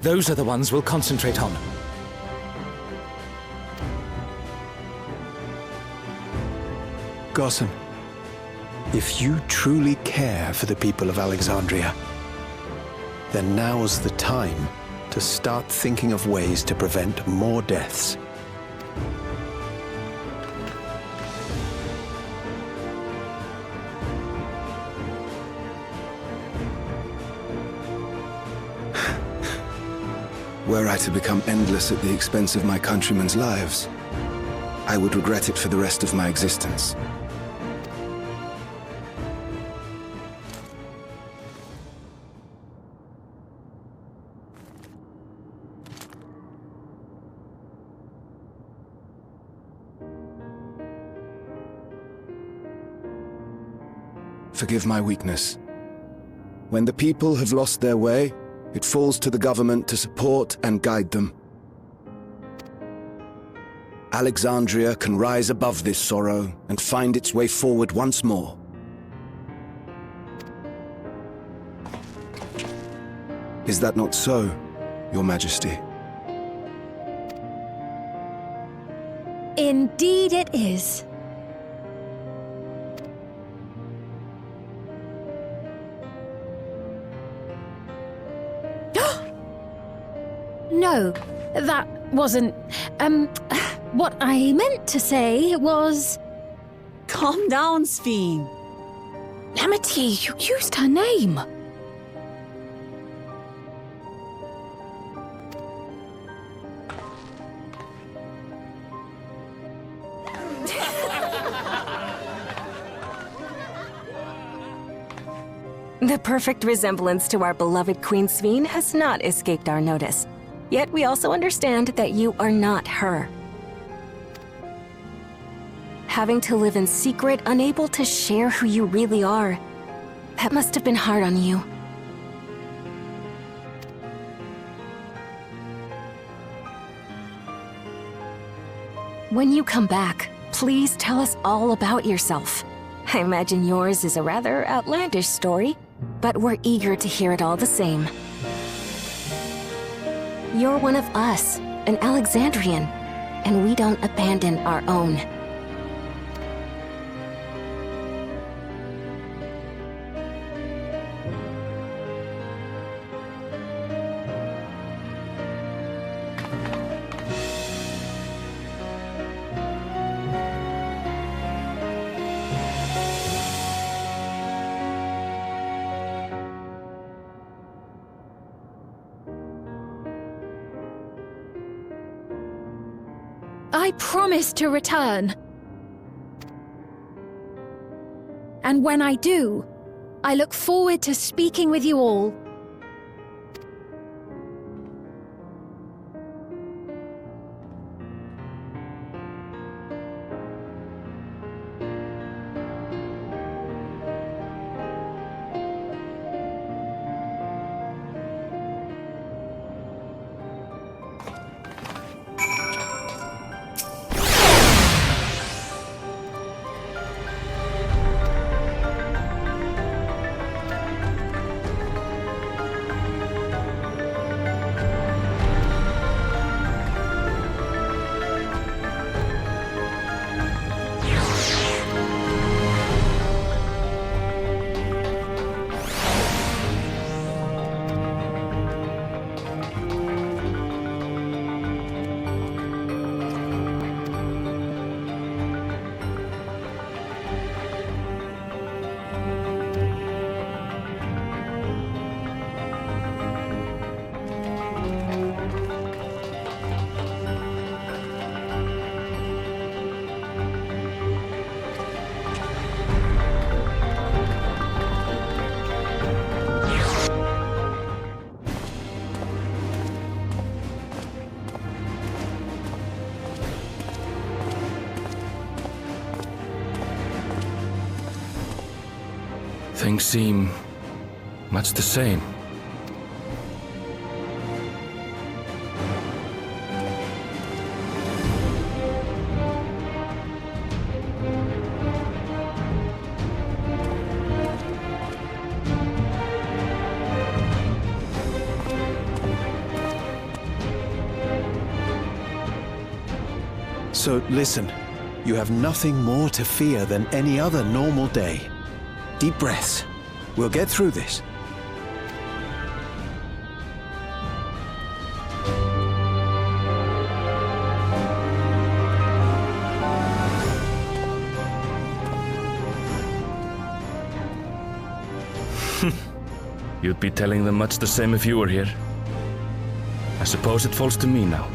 Those are the ones we'll concentrate on. Gossen, if you truly care for the people of Alexandria, then now's the time to start thinking of ways to prevent more deaths. Were I to become endless at the expense of my countrymen's lives, I would regret it for the rest of my existence. Forgive my weakness. When the people have lost their way, it falls to the government to support and guide them. Alexandria can rise above this sorrow and find its way forward once more. Is that not so, Your Majesty? Indeed it is. No, that wasn't... what I meant to say was... Calm down, Sphene. Amity, you used her name. The perfect resemblance to our beloved Queen Sphene has not escaped our notice. Yet we also understand that you are not her. Having to live in secret, unable to share who you really are, that must have been hard on you. When you come back, please tell us all about yourself. I imagine yours is a rather outlandish story, but we're eager to hear it all the same. You're one of us, an Alexandrian, and we don't abandon our own. I promise to return. And when I do, I look forward to speaking with you all. Things seem much the same. So listen, You have nothing more to fear than any other normal day. Deep breaths. We'll get through this. You'd be telling them much the same if you were here. I suppose it falls to me now.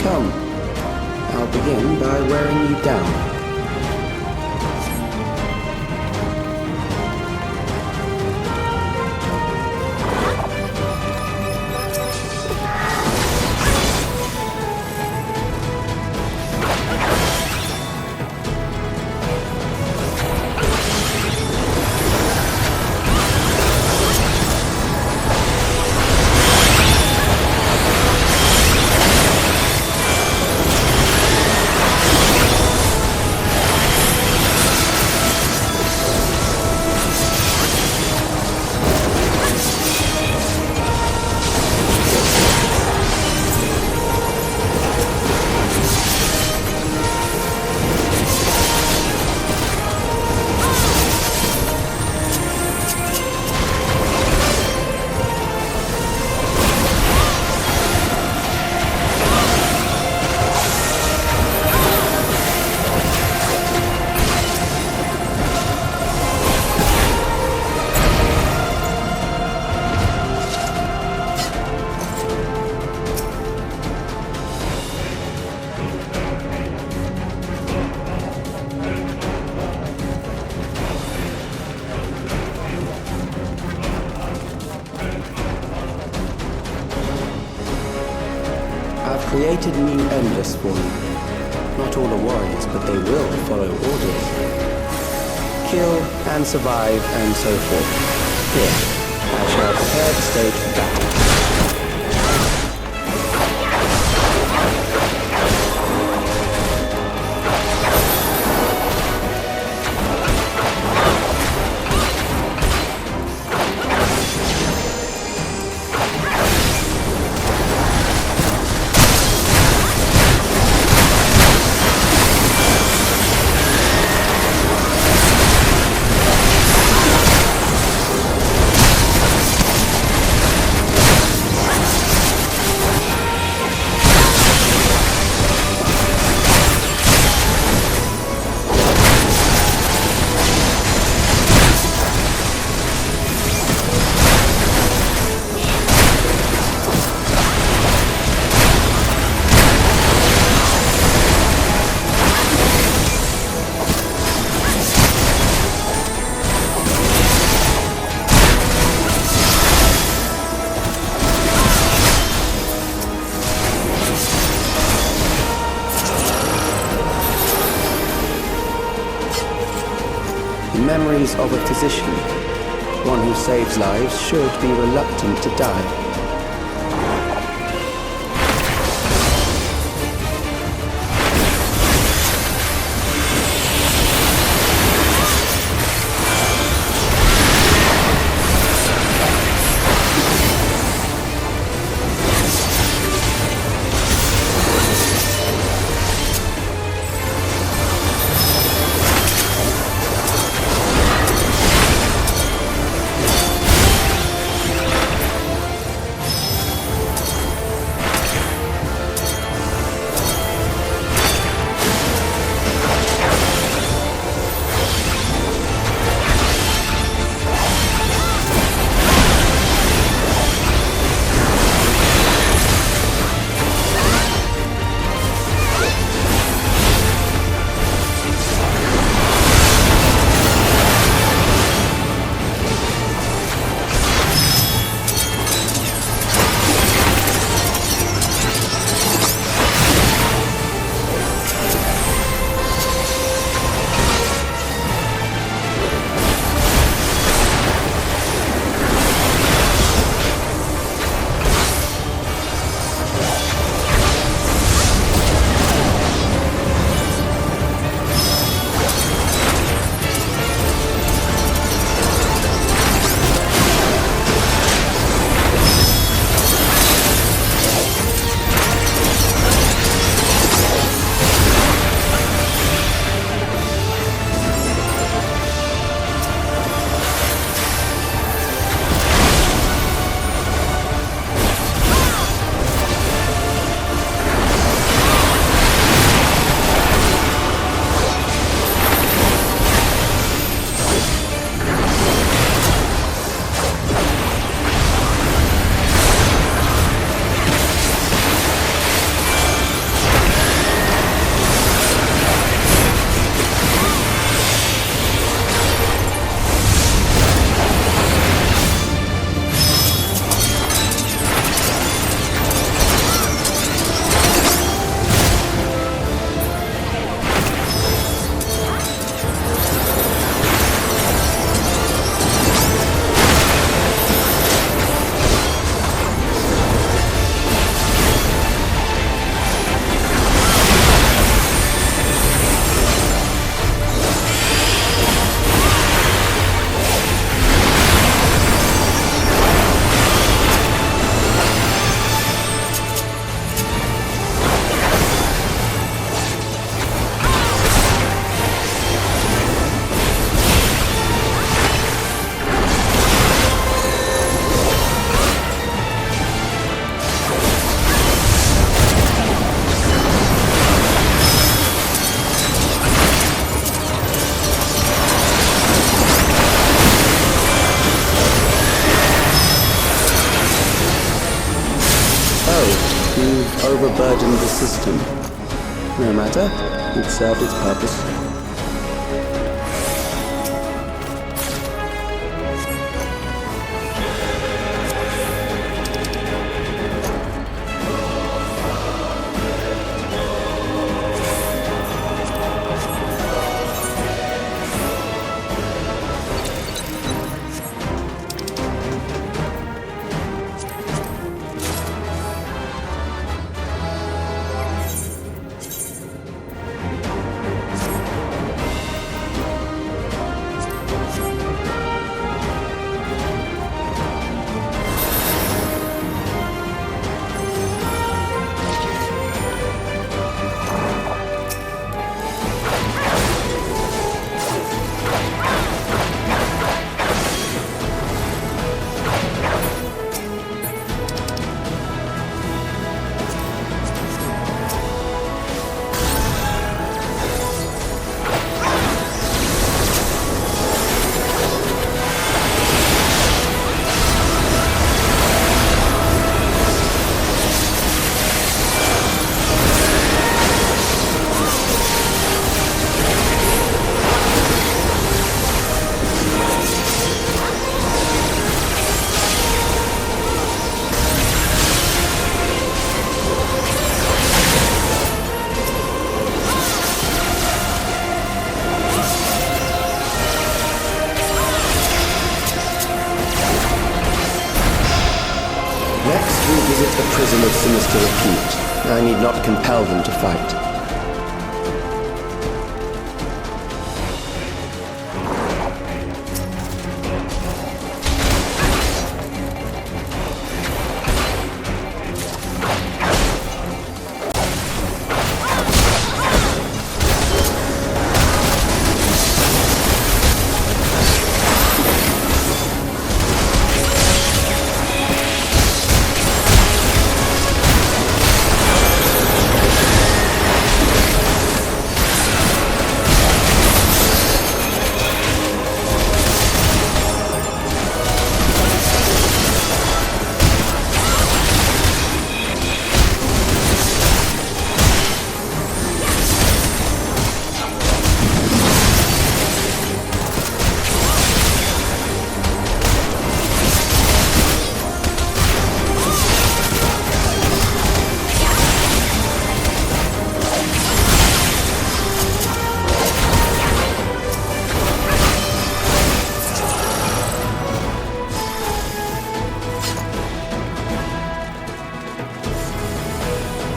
Come, I'll begin by wearing you down. Created new endless for you. Not all are warriors, but they will follow orders. Kill and survive and so forth. Here, I shall prepare the stage for battle. Memories of a physician. One who saves lives should be reluctant to die. overburdened the system. No matter, it served its purpose. Visit the prison of sinister repute. I need not compel them to fight.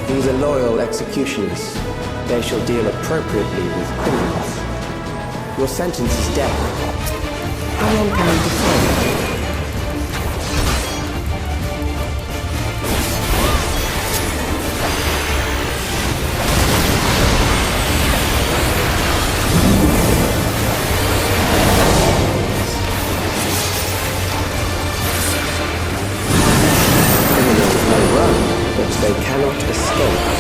These are loyal executioners. They shall deal appropriately with criminals. Your sentence is death. How long can you define it? They cannot escape.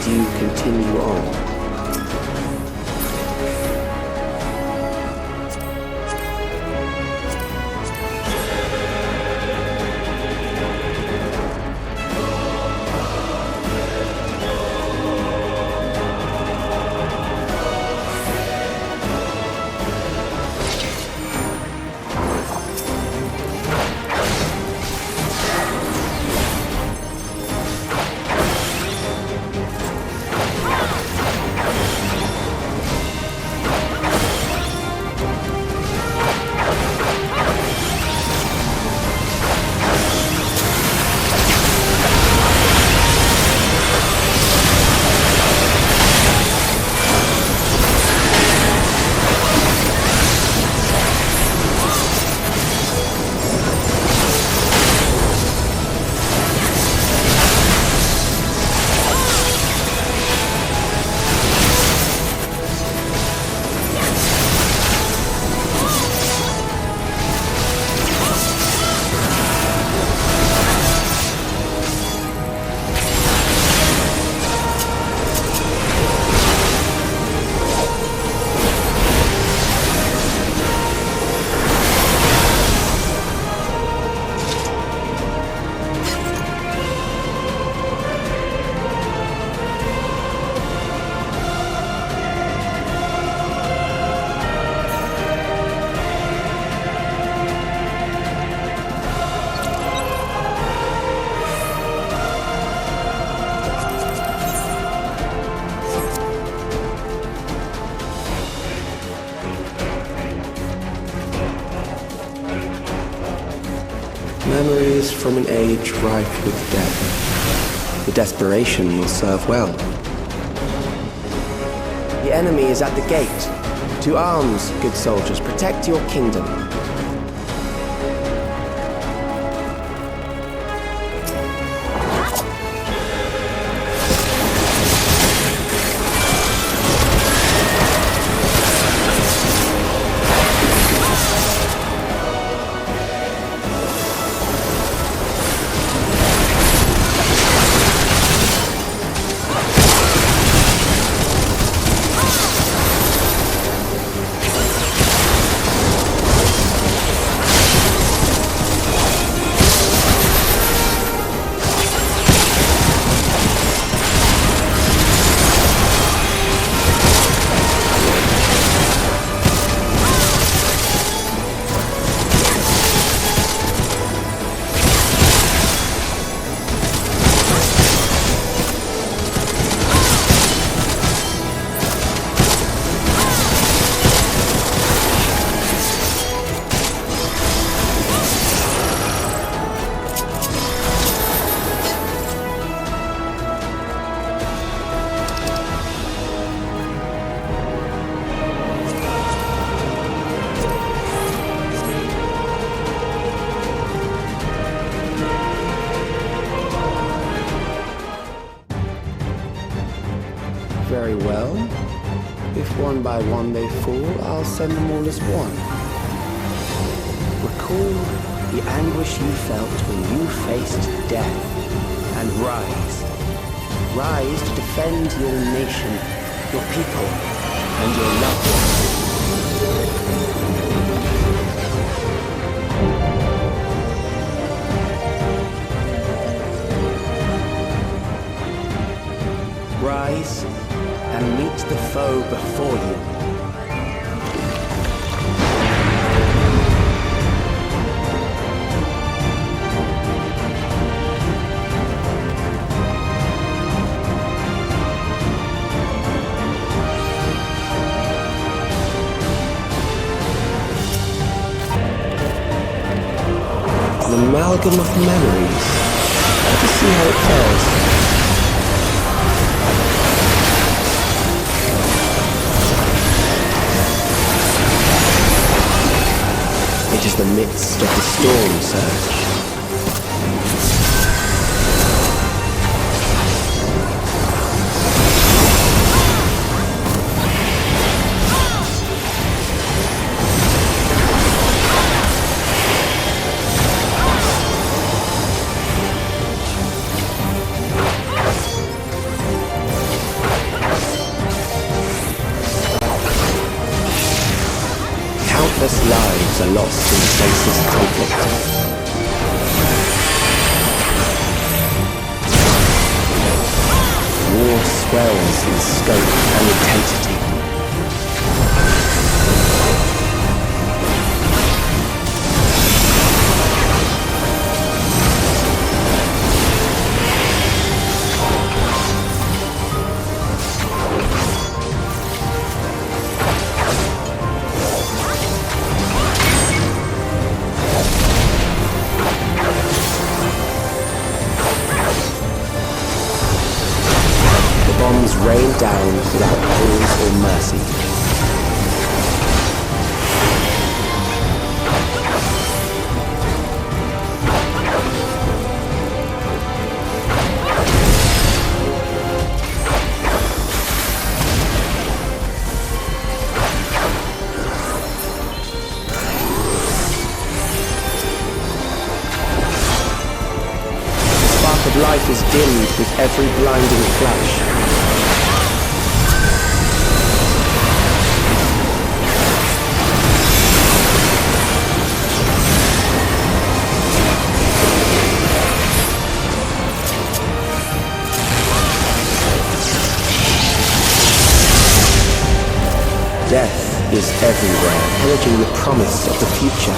must you continue on? Memories from an age rife with death. The desperation will serve well. The enemy is at the gate. To arms, good soldiers, protect your kingdom. Very well. If one by one they fall, I'll send them all as one. Recall the anguish you felt when you faced death, and rise. Rise to defend your nation, your people, and your loved ones. Rise and meet the foe before you. An amalgam of memories. Let us see how it fares. It is the midst of the storm surge. increase in scope and intensity. Bombs rain down without pause or mercy. The spark of life is dimmed with every blinding flash. Death is everywhere, pillaging the promise of the future.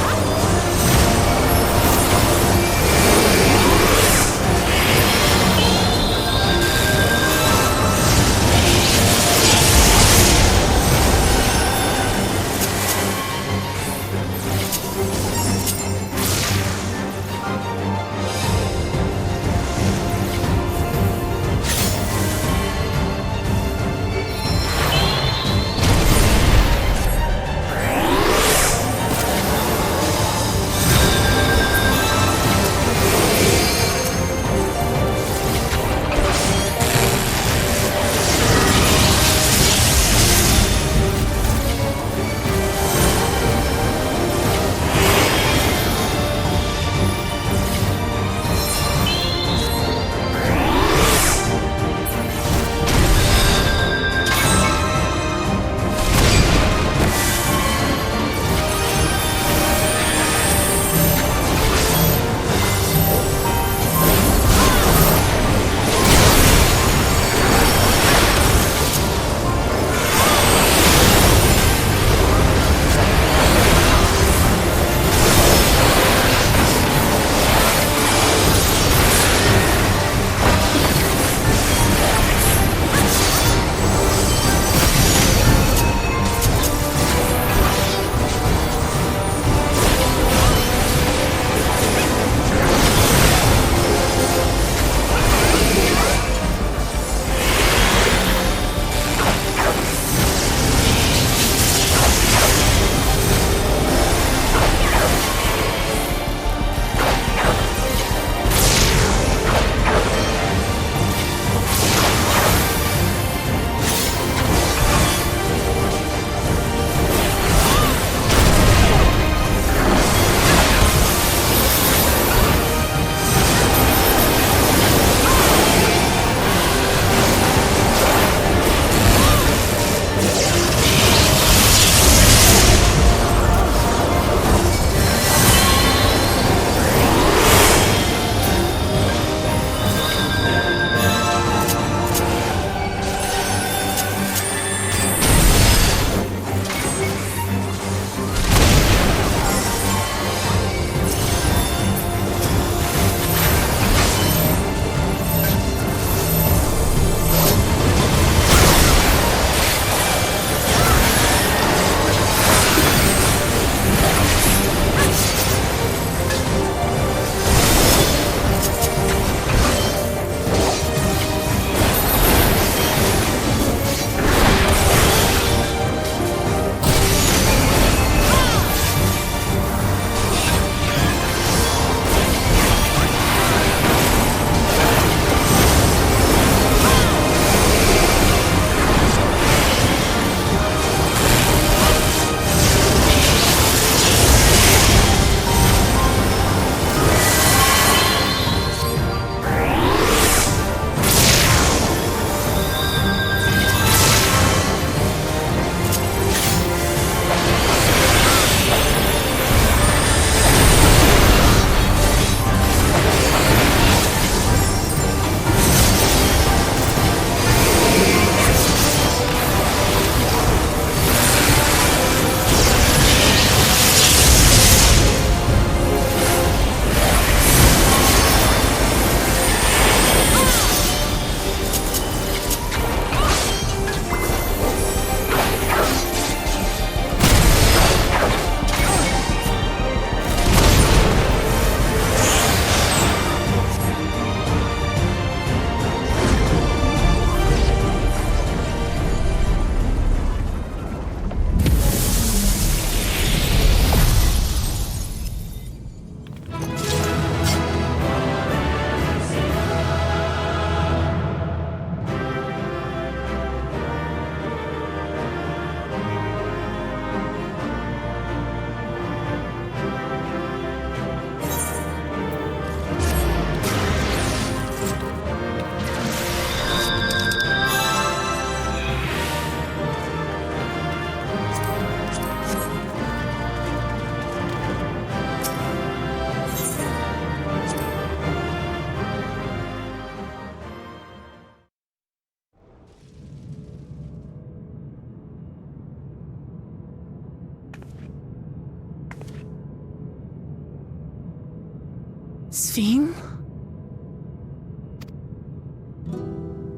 Sphene?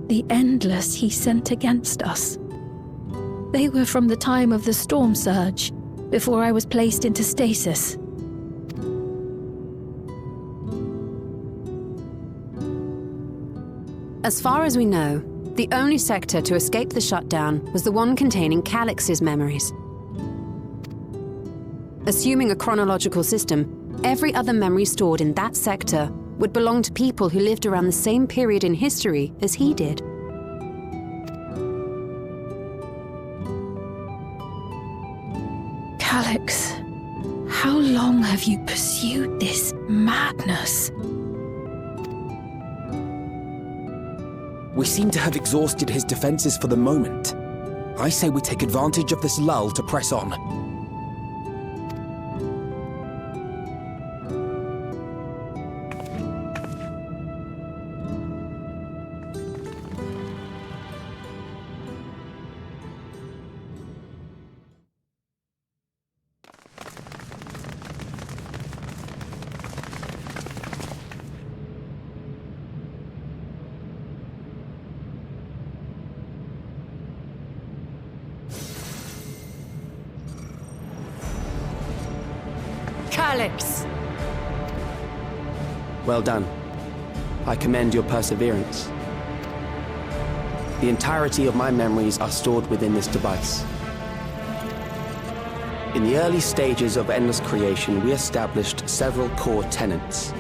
The Endless he sent against us. They were from the time of the storm surge, before I was placed into stasis. As far as we know, the only sector to escape the shutdown was the one containing Calix's memories. Assuming a chronological system, every other memory stored in that sector would belong to people who lived around the same period in history as he did. Calix, how long have you pursued this madness? We seem to have exhausted his defenses for the moment. I say we take advantage of this lull to press on. Calix! Well done. I commend your perseverance. The entirety of my memories are stored within this device. In the early stages of Endless creation, we established several core tenets.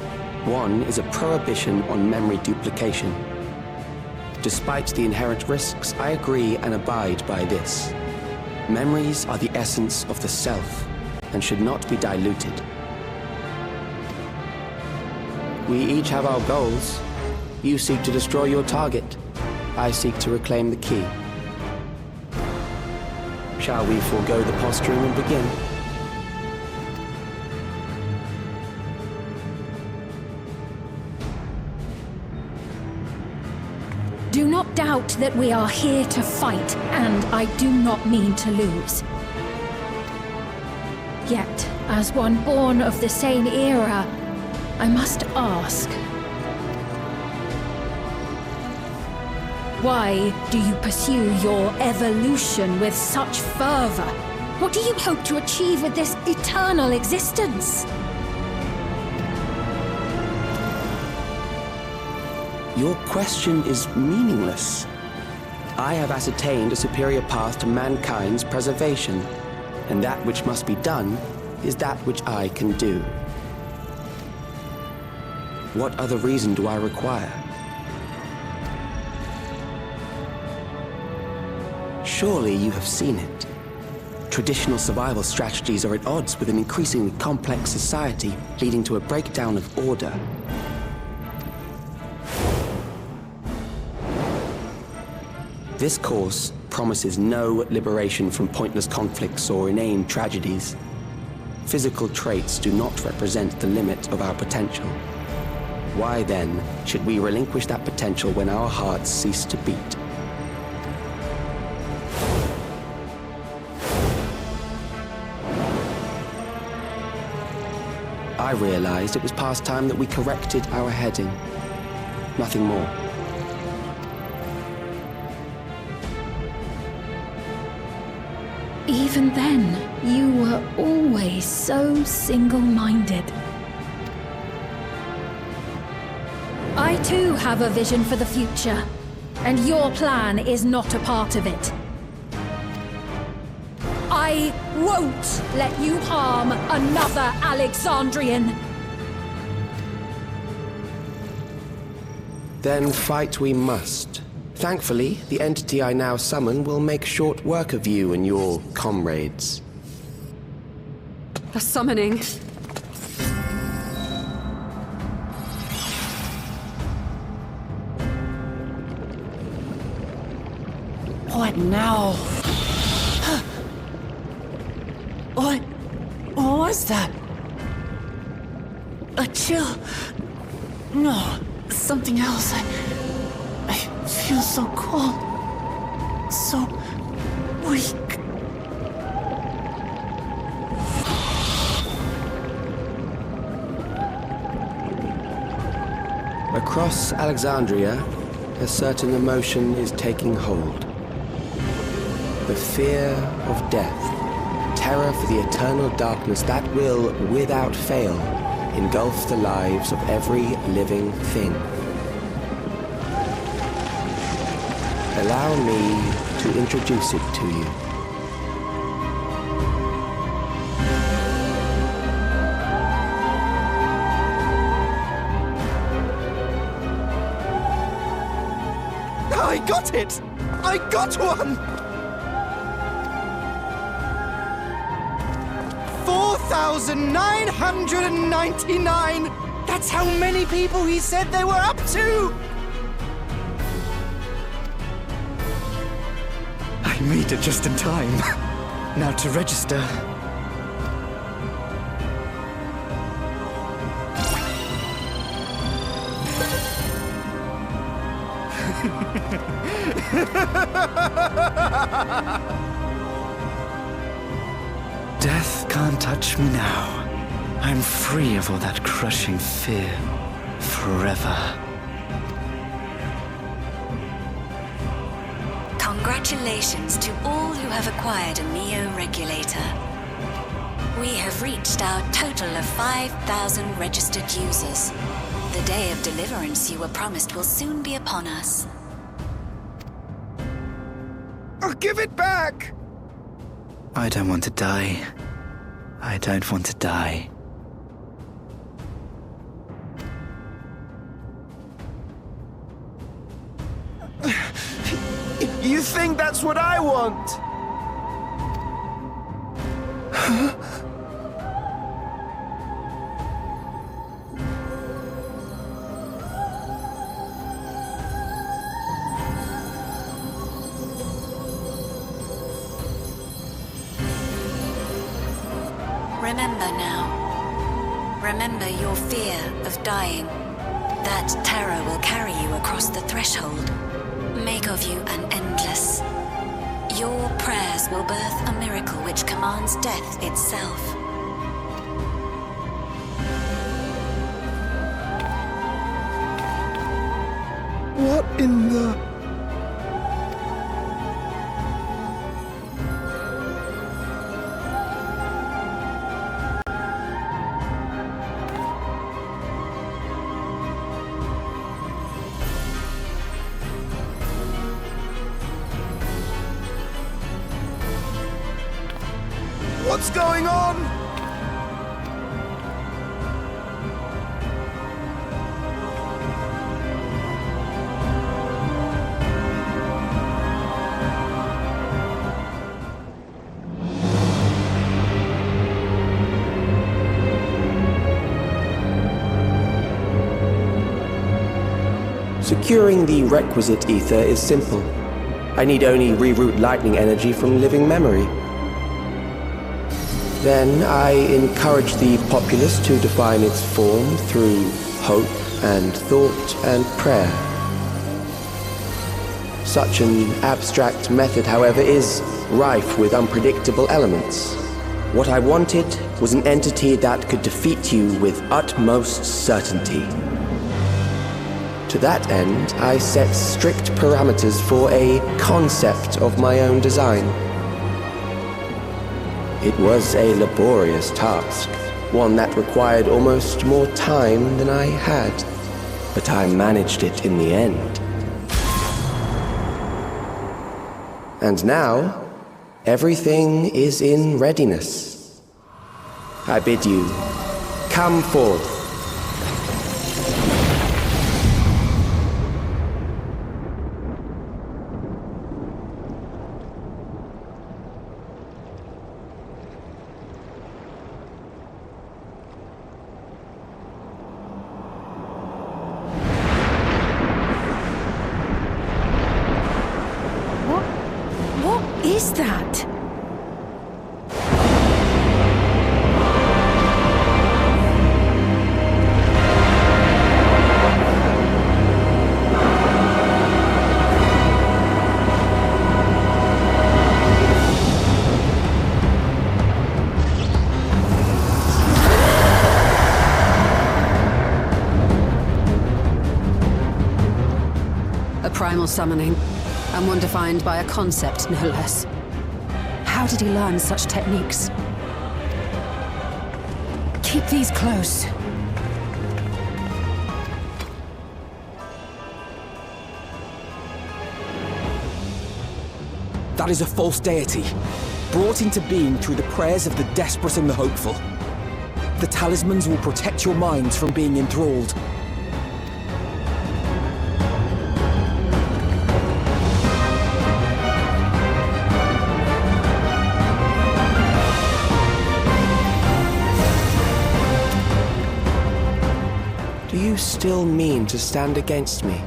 One is a prohibition on memory duplication. Despite the inherent risks, I agree and abide by this. Memories are the essence of the self and should not be diluted. We each have our goals. You seek to destroy your target. I seek to reclaim the key. Shall we forego the posturing and begin? Do not doubt that we are here to fight, and I do not mean to lose. Yet, as one born of the same era, I must ask, why do you pursue your evolution with such fervor? What do you hope to achieve with this eternal existence? Your question is meaningless. I have ascertained a superior path to mankind's preservation, and that which must be done is that which I can do. What other reason do I require? Surely you have seen it. Traditional survival strategies are at odds with an increasingly complex society, leading to a breakdown of order. This course promises no liberation from pointless conflicts or inane tragedies. Physical traits do not represent the limit of our potential. Why then should we relinquish that potential when our hearts cease to beat? I realized it was past time that we corrected our heading. Nothing more. Even then, you were always so single-minded. I too have a vision for the future, and your plan is not a part of it. I won't let you harm another Alexandrian. Then fight we must. Thankfully, the entity I now summon will make short work of you and your comrades. A summoning. What now? What was that? A chill? No, something else. I feel so cold, so weak. Across Alexandria, a certain emotion is taking hold. The fear of death. Terror for the eternal darkness that will, without fail, engulf the lives of every living thing. Allow me to introduce it to you. I got it! I got one! 4,999! That's how many people he said they were up to! I made it just in time. Now to register. Death can't touch me now. I'm free of all that crushing fear. Forever. Congratulations to all who have acquired a Neo-Regulator. We have reached our total of 5,000 registered users. The day of deliverance you were promised will soon be upon us. I'll give it back! I don't want to die. I don't want to die. You think that's what I want? Remember now. Remember your fear of dying. That terror will carry you across the threshold. Make of you an endless. Your prayers will birth a miracle which commands death itself. What in the... What's going on? Securing the requisite ether is simple. I need only reroute lightning energy from living memory. Then I encourage the populace to define its form through hope and thought and prayer. Such an abstract method, however, is rife with unpredictable elements. What I wanted was an entity that could defeat you with utmost certainty. To that end, I set strict parameters for a concept of my own design. It was a laborious task, one that required almost more time than I had, but I managed it in the end. And now, everything is in readiness. I bid you, come forth. What is that? A primal summoning, and one defined by a concept, no less. How did he learn such techniques? Keep these close. That is a false deity, brought into being through the prayers of the desperate and the hopeful. The talismans will protect your minds from being enthralled. Do you still mean to stand against me?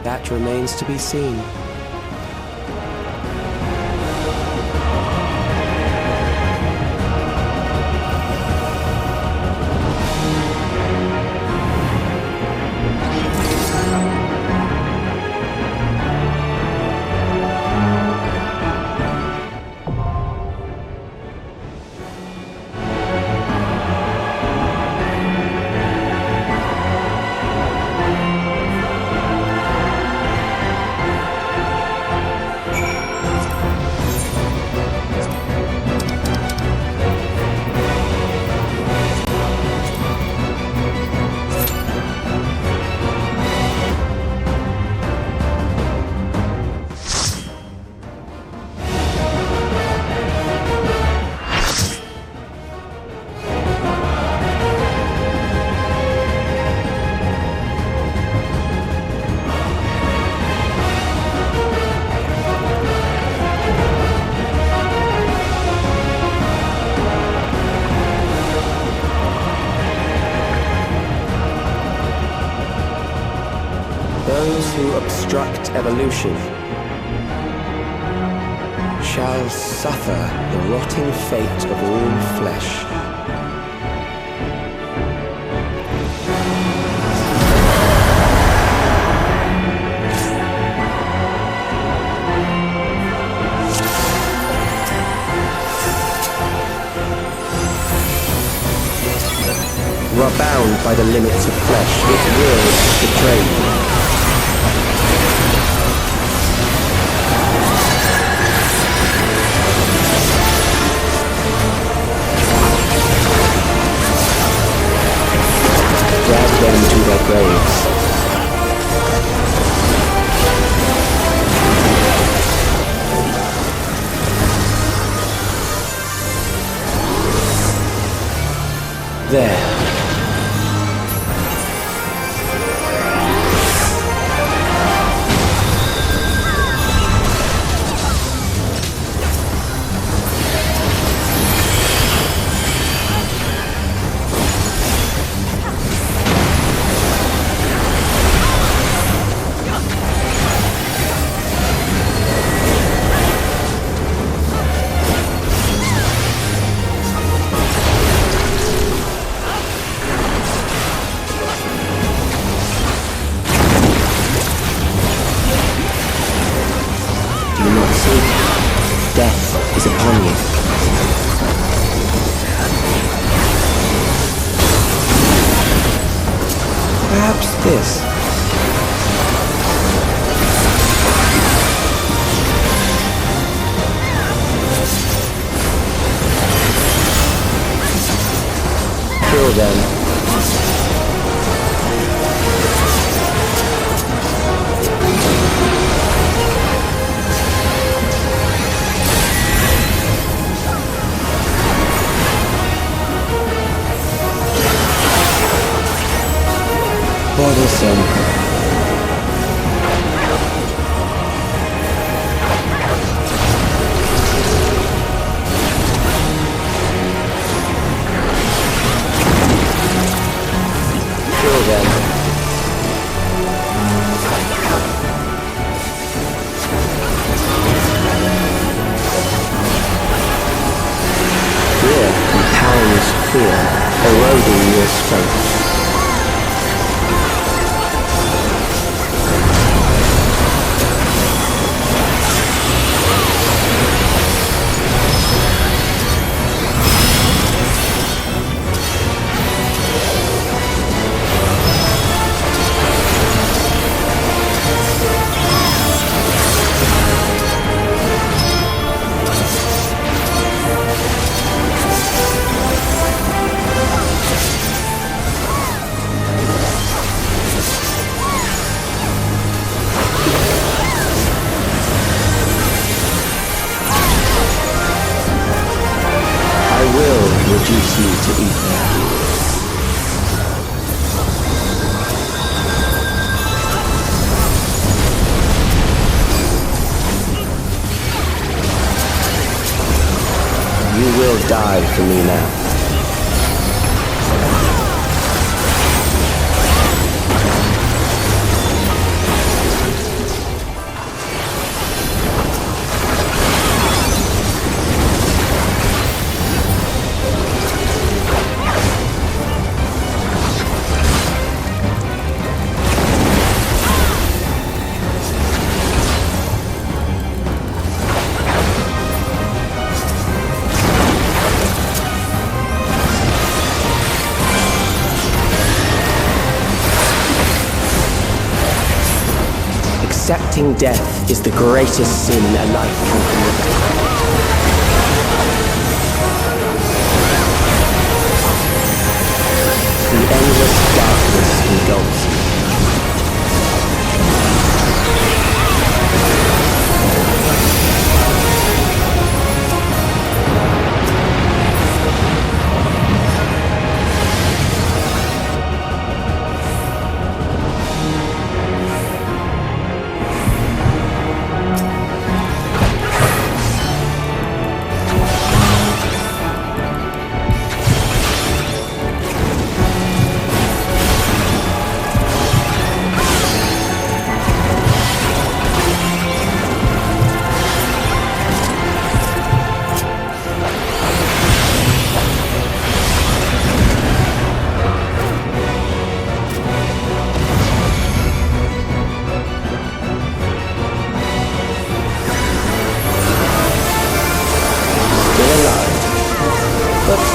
That remains to be seen. Those who obstruct evolution shall suffer the rotting fate of all flesh. You are bound by the limits of flesh. It will betray you. Drag them to their graves. There. Death is upon you. Perhaps this. Kill them. Bothersome. Kill them. Fear compounds fear, eroding your strength. die for me now. Accepting death is the greatest sin a life can commit. The endless darkness engulfs you.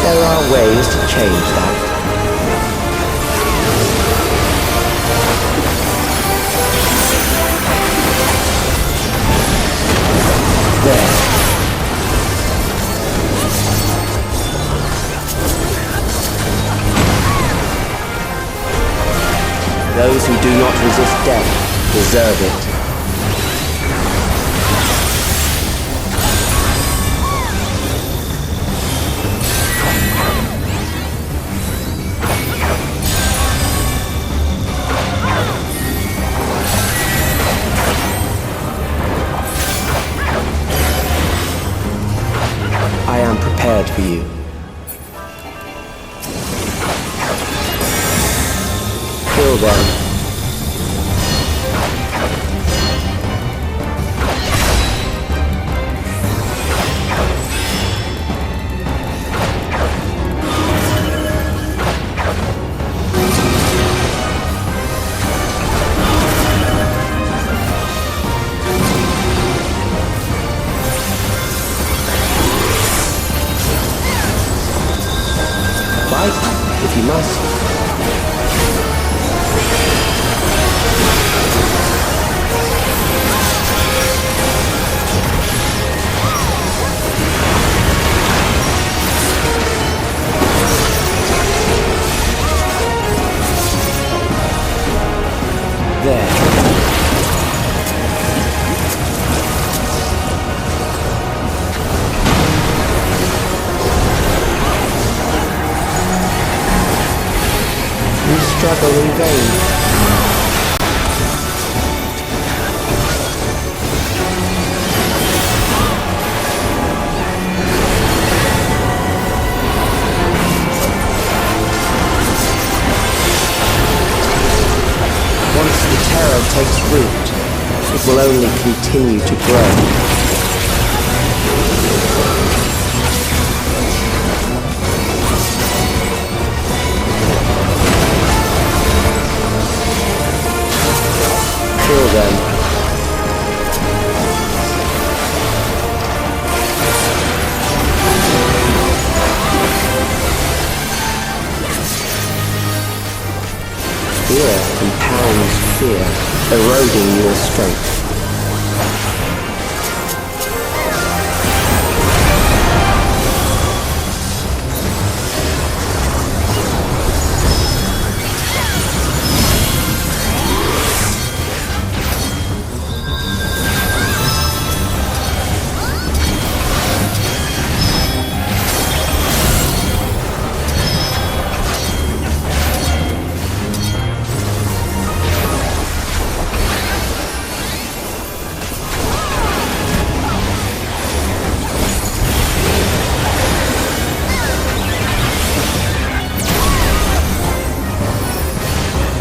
There are ways to change that. There. Those who do not resist death deserve it. I am prepared for you. Kill them. If you must. There. Struggle in vain. Once the terror takes root, it will only continue to grow. Kill them. Fear compounds fear, eroding your strength.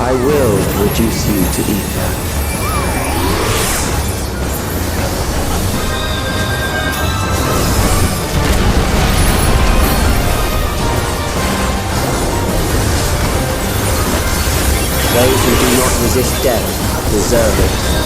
I will reduce you to ether. Those who do not resist death deserve it.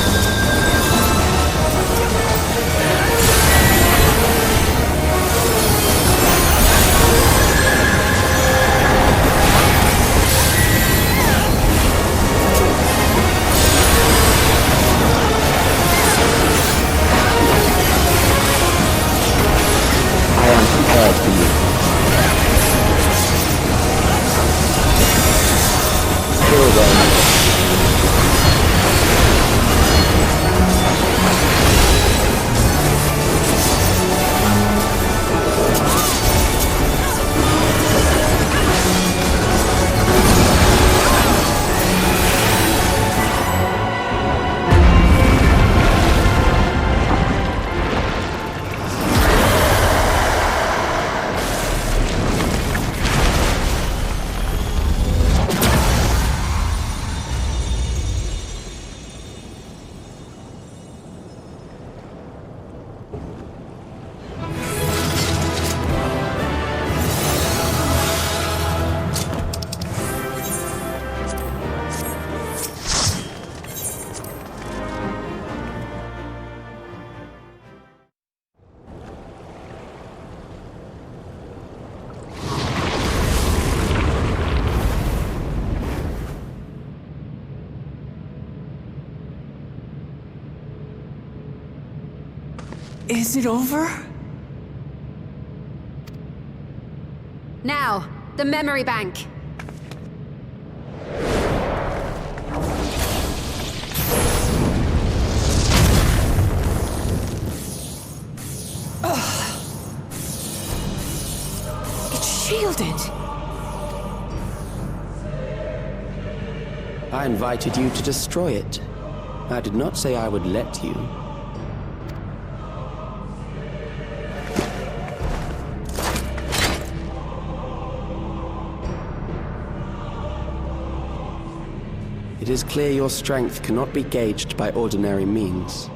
Is it over? Now, the memory bank. It's shielded. I invited you to destroy it. I did not say I would let you. It is clear your strength cannot be gauged by ordinary means.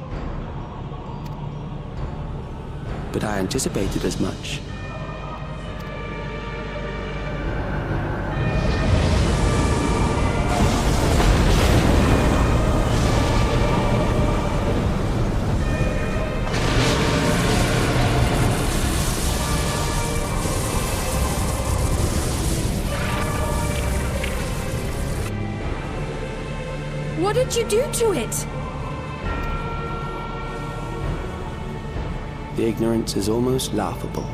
But I anticipated as much. What did you do to it? The ignorance is almost laughable.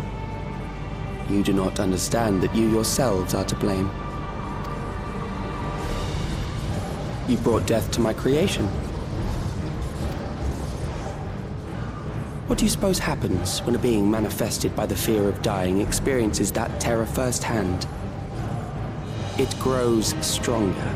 You do not understand that you yourselves are to blame. You brought death to my creation. What do you suppose happens when a being manifested by the fear of dying experiences that terror firsthand? It grows stronger.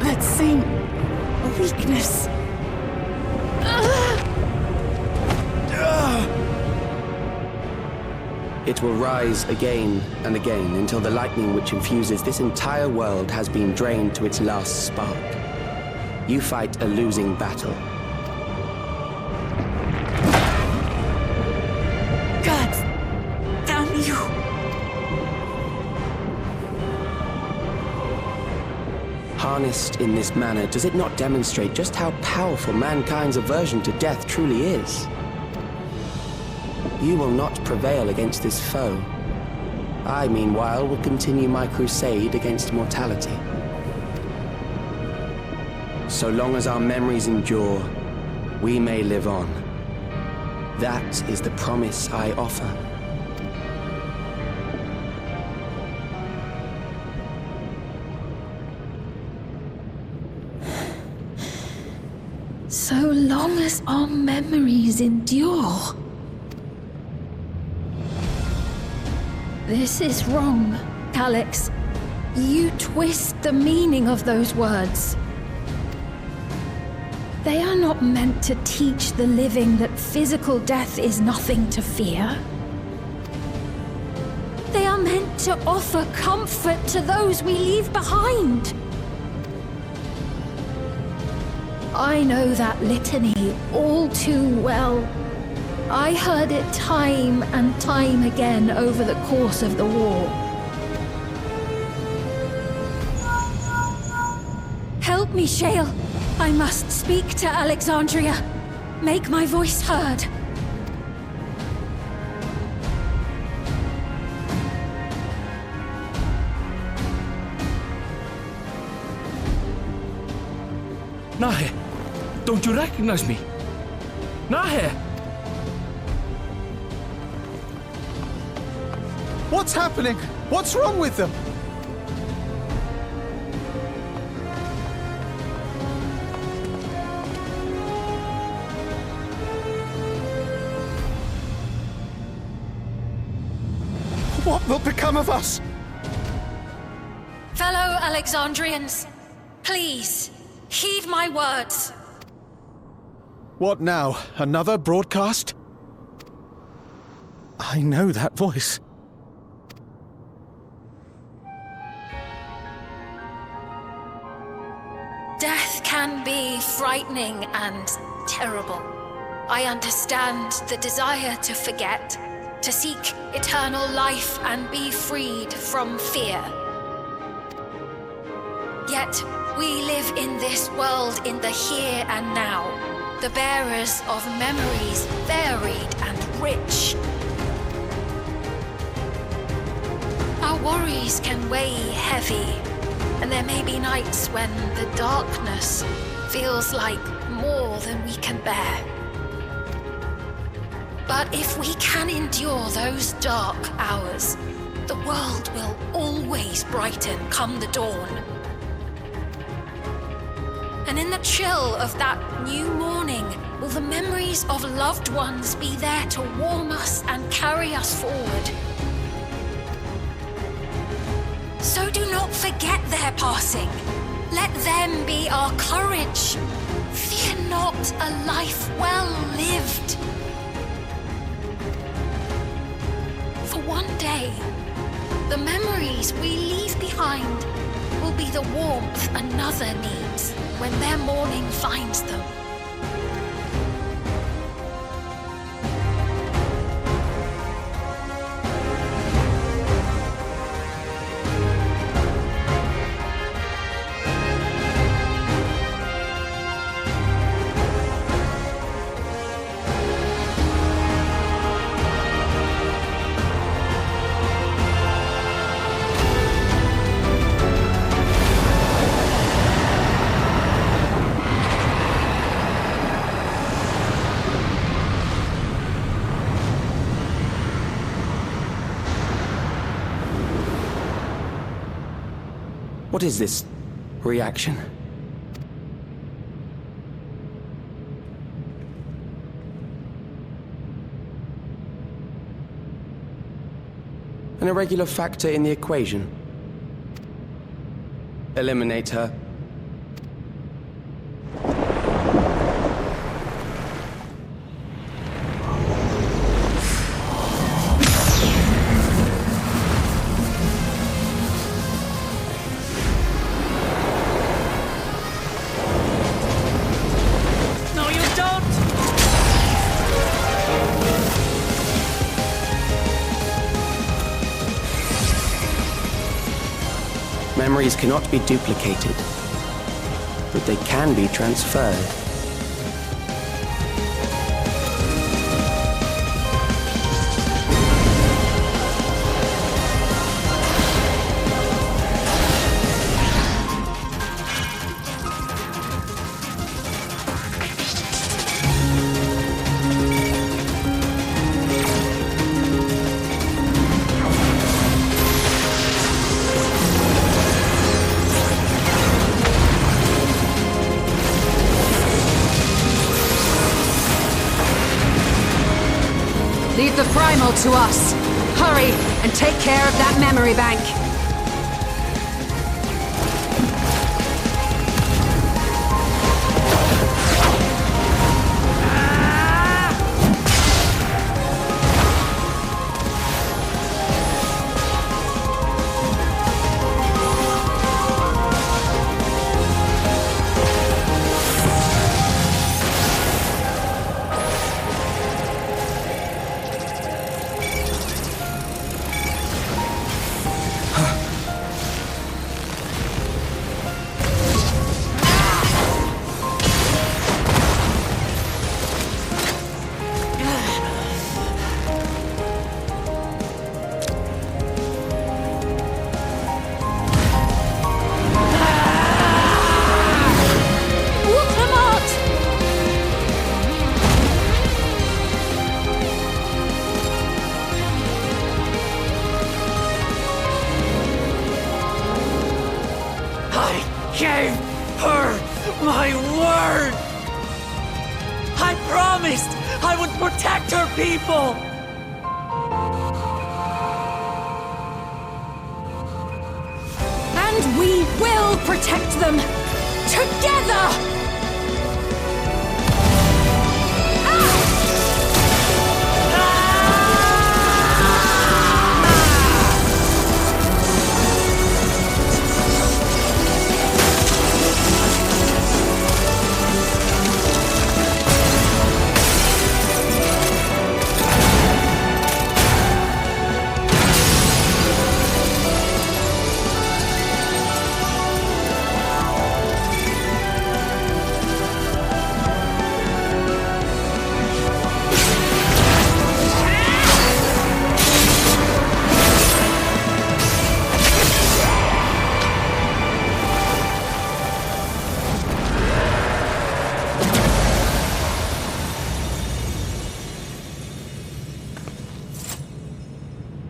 That same weakness. It will rise again and again until the lightning which infuses this entire world has been drained to its last spark. You fight a losing battle. God damn you! Harnessed in this manner, does it not demonstrate just how powerful mankind's aversion to death truly is? You will not prevail against this foe. I, meanwhile, will continue my crusade against mortality. So long as our memories endure, we may live on. That is the promise I offer. So long as our memories endure. This is wrong, Alex. You twist the meaning of those words. They are not meant to teach the living that physical death is nothing to fear. They are meant to offer comfort to those we leave behind. I know that litany all too well. I heard it time and time again over the course of the war. Help me, Shale. I must speak to Alexandria. Make my voice heard. Nahe, don't you recognize me? Nahe! What's happening? What's wrong with them? What will become of us? Fellow Alexandrians, please, heed my words. What now? Another broadcast? I know that voice. Death can be frightening and terrible. I understand the desire to forget, to seek eternal life and be freed from fear. Yet, we live in this world in the here and now, the bearers of memories varied and rich. Our worries can weigh heavy, and there may be nights when the darkness feels like more than we can bear. But if we can endure those dark hours, the world will always brighten come the dawn. And in the chill of that new morning, will the memories of loved ones be there to warm us and carry us forward? So do not forget their passing. Let them be our courage. Fear not a life well lived. For one day, the memories we leave behind will be the warmth another needs when their morning finds them. What is this reaction? An irregular factor in the equation. Eliminate her. Memories cannot be duplicated, but they can be transferred. Leave the primal to us. Hurry and take care of that memory bank. her my word! I promised I would protect her people! And we will protect them! Together!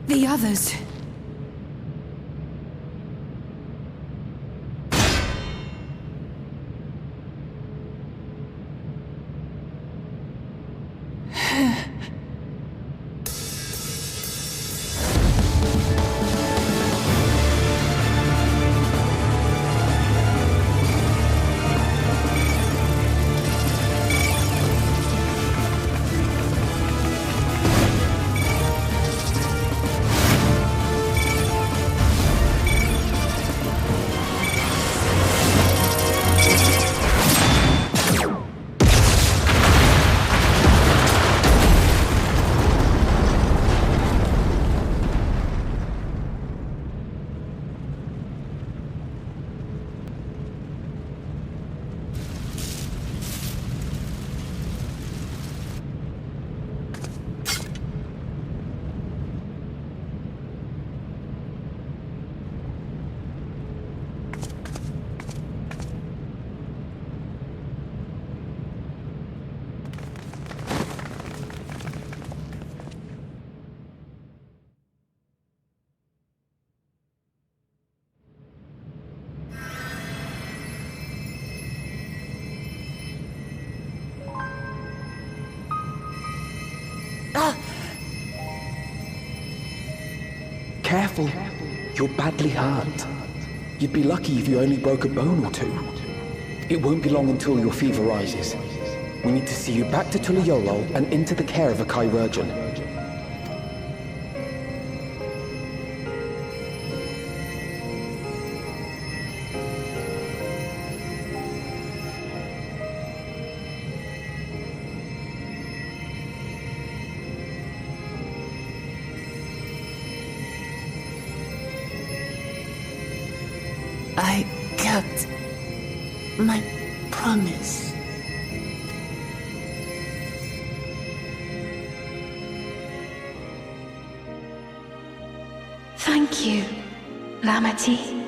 The others. Careful. You're badly hurt. You'd be lucky if you only broke a bone or two. It won't be long until your fever rises. We need to see you back to Tuliolol and into the care of a chirurgeon. I kept my promise. Thank you, Lamati.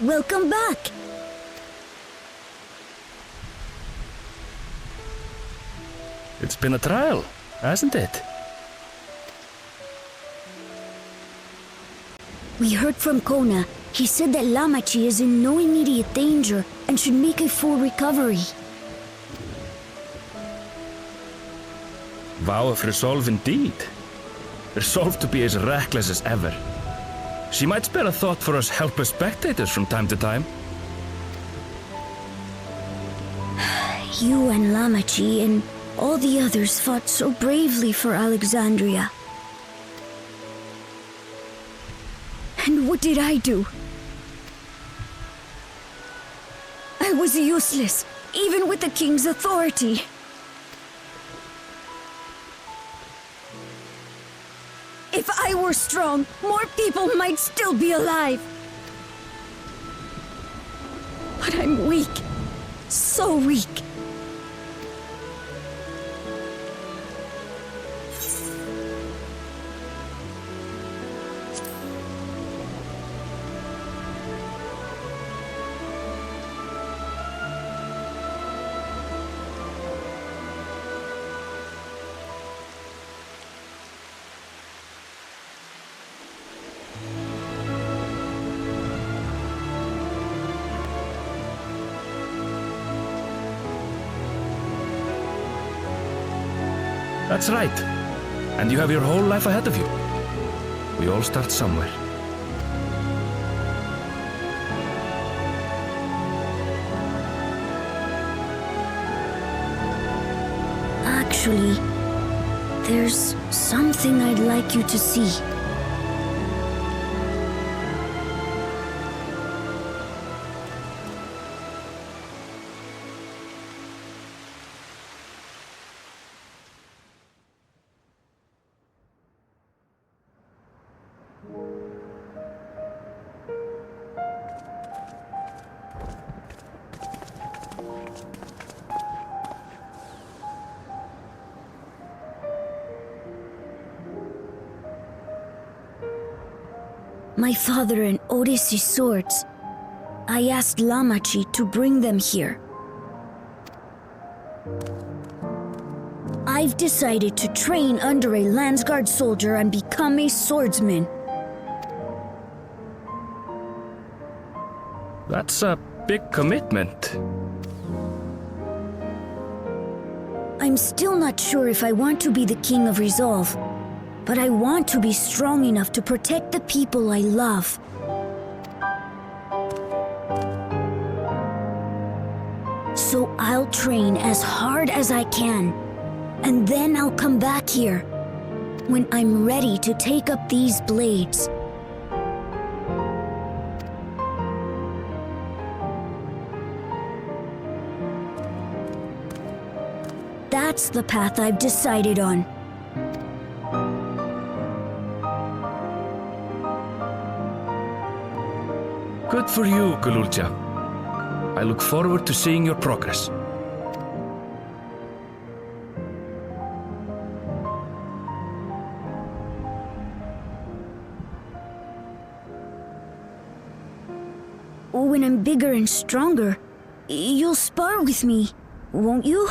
Welcome back! It's been a trial, hasn't it? We heard from Kona. He said that Lamachi is in no immediate danger and should make a full recovery. Vow of resolve indeed. Resolved to be as reckless as ever. She might spare a thought for us helpless spectators from time to time. You and Lamachi and all the others fought so bravely for Alexandria. And what did I do? I was useless, even with the king's authority. If I were strong, more people might still be alive. But I'm weak. So weak. That's right. And you have your whole life ahead of you. We all start somewhere. Actually, there's something I'd like you to see. My father and Odyssey's swords. I asked Lamachi to bring them here. I've decided to train under a Landsguard soldier and become a swordsman. That's a big commitment. I'm still not sure if I want to be the King of Resolve, but I want to be strong enough to protect the people I love. So I'll train as hard as I can, and then I'll come back here when I'm ready to take up these blades. That's the path I've decided on. Good for you, Gululja. I look forward to seeing your progress. When I'm bigger and stronger, you'll spar with me, won't you?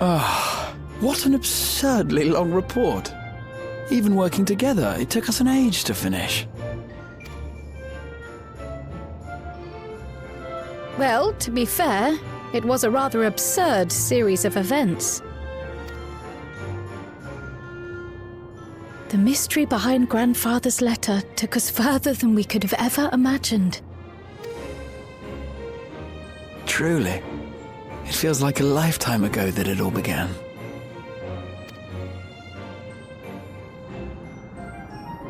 Ah, what an absurdly long report. Even working together, it took us an age to finish. Well, to be fair, it was a rather absurd series of events. The mystery behind Grandfather's letter took us further than we could have ever imagined. Truly. It feels like a lifetime ago that it all began.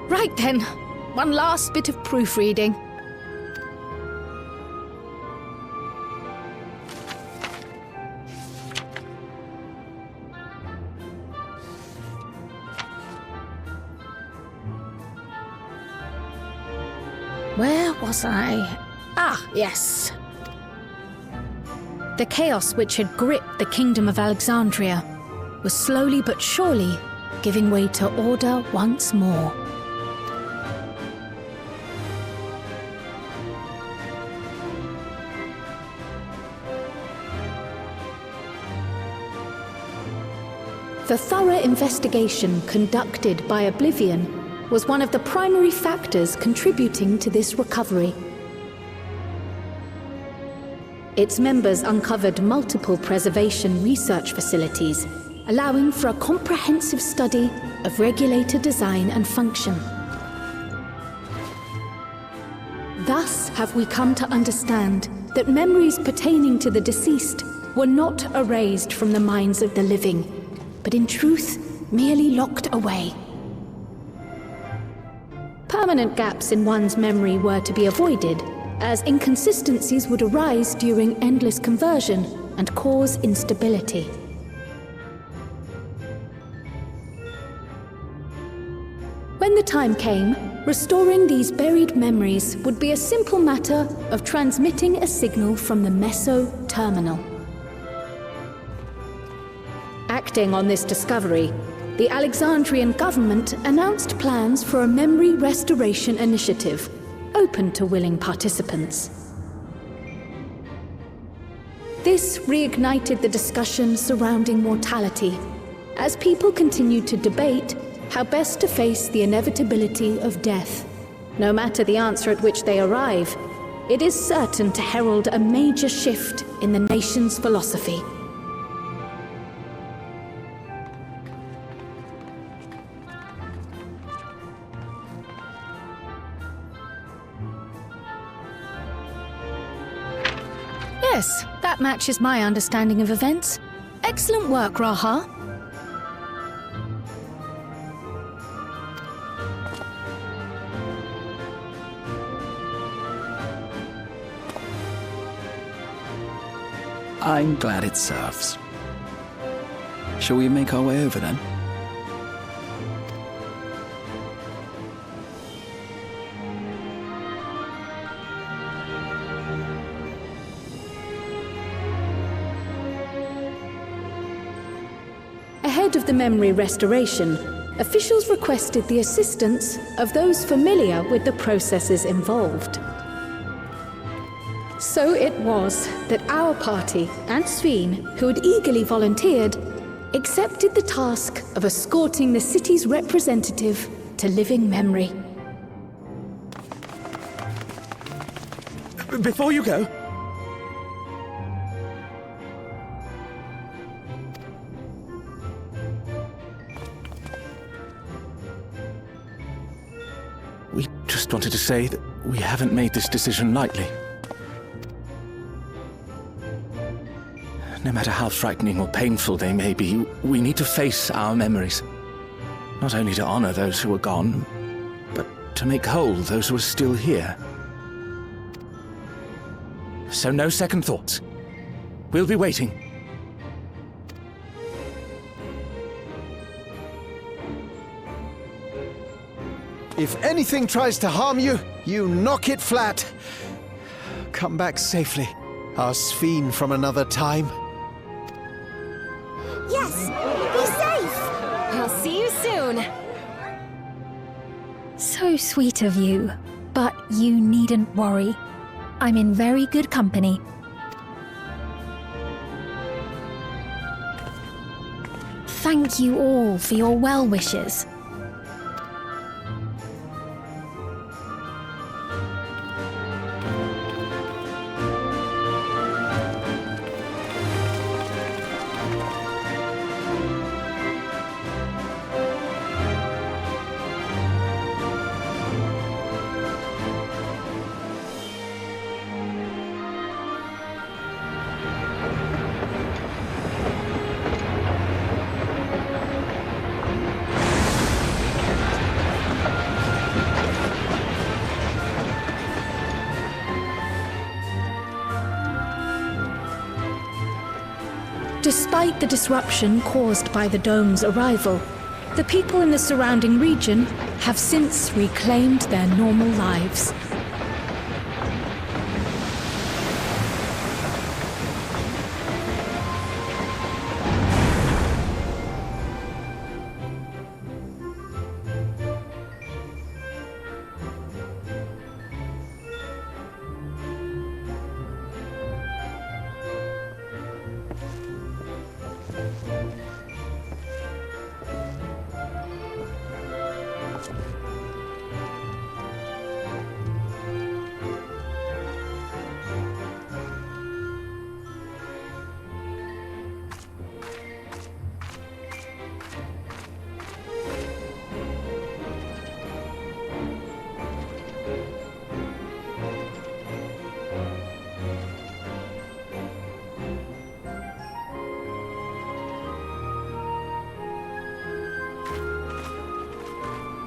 Right then, one last bit of proofreading. Where was I? Ah, yes. The chaos which had gripped the kingdom of Alexandria was slowly but surely giving way to order once more. The thorough investigation conducted by Oblivion was one of the primary factors contributing to this recovery. Its members uncovered multiple preservation research facilities, allowing for a comprehensive study of regulator design and function. Thus have we come to understand that memories pertaining to the deceased were not erased from the minds of the living, but in truth merely locked away. Permanent gaps in one's memory were to be avoided, as inconsistencies would arise during endless conversion and cause instability. When the time came, restoring these buried memories would be a simple matter of transmitting a signal from the Meso Terminal. Acting on this discovery, the Alexandrian government announced plans for a memory restoration initiative, open to willing participants. This reignited the discussion surrounding mortality, as people continued to debate how best to face the inevitability of death. No matter the answer at which they arrive, it is certain to herald a major shift in the nation's philosophy. Yes, that matches my understanding of events. Excellent work, Raha. I'm glad it serves. Shall we make our way over then? Ahead of the memory restoration, officials requested the assistance of those familiar with the processes involved. So it was that our party and Sveen, who had eagerly volunteered, accepted the task of escorting the city's representative to living memory. Before you go, we just wanted to say that we haven't made this decision lightly. No matter how frightening or painful they may be, we need to face our memories. Not only to honor those who are gone, but to make whole those who are still here. So no second thoughts. We'll be waiting. If anything tries to harm you, you knock it flat. Come back safely, our Sveen from another time. Yes! Be safe! I'll see you soon! So sweet of you, but you needn't worry. I'm in very good company. thank you all for your well wishes. Despite the disruption caused by the dome's arrival, the people in the surrounding region have since reclaimed their normal lives.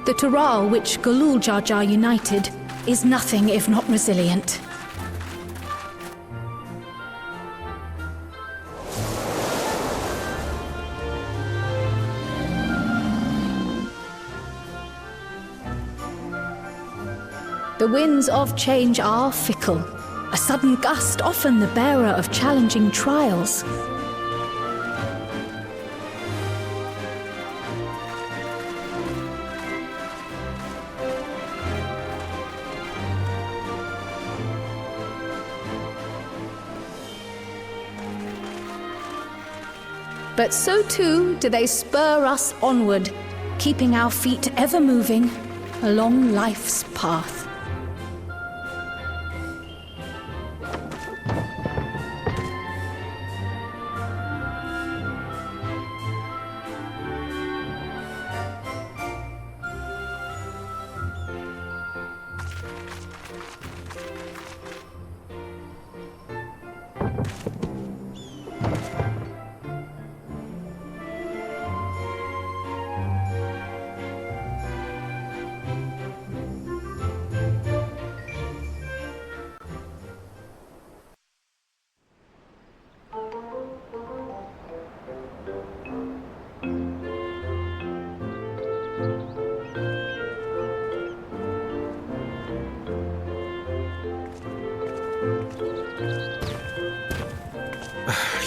The Tural which Galul Jar Jar united is nothing if not resilient. The winds of change are fickle, a sudden gust often the bearer of challenging trials. But so too do they spur us onward, keeping our feet ever moving along life's path.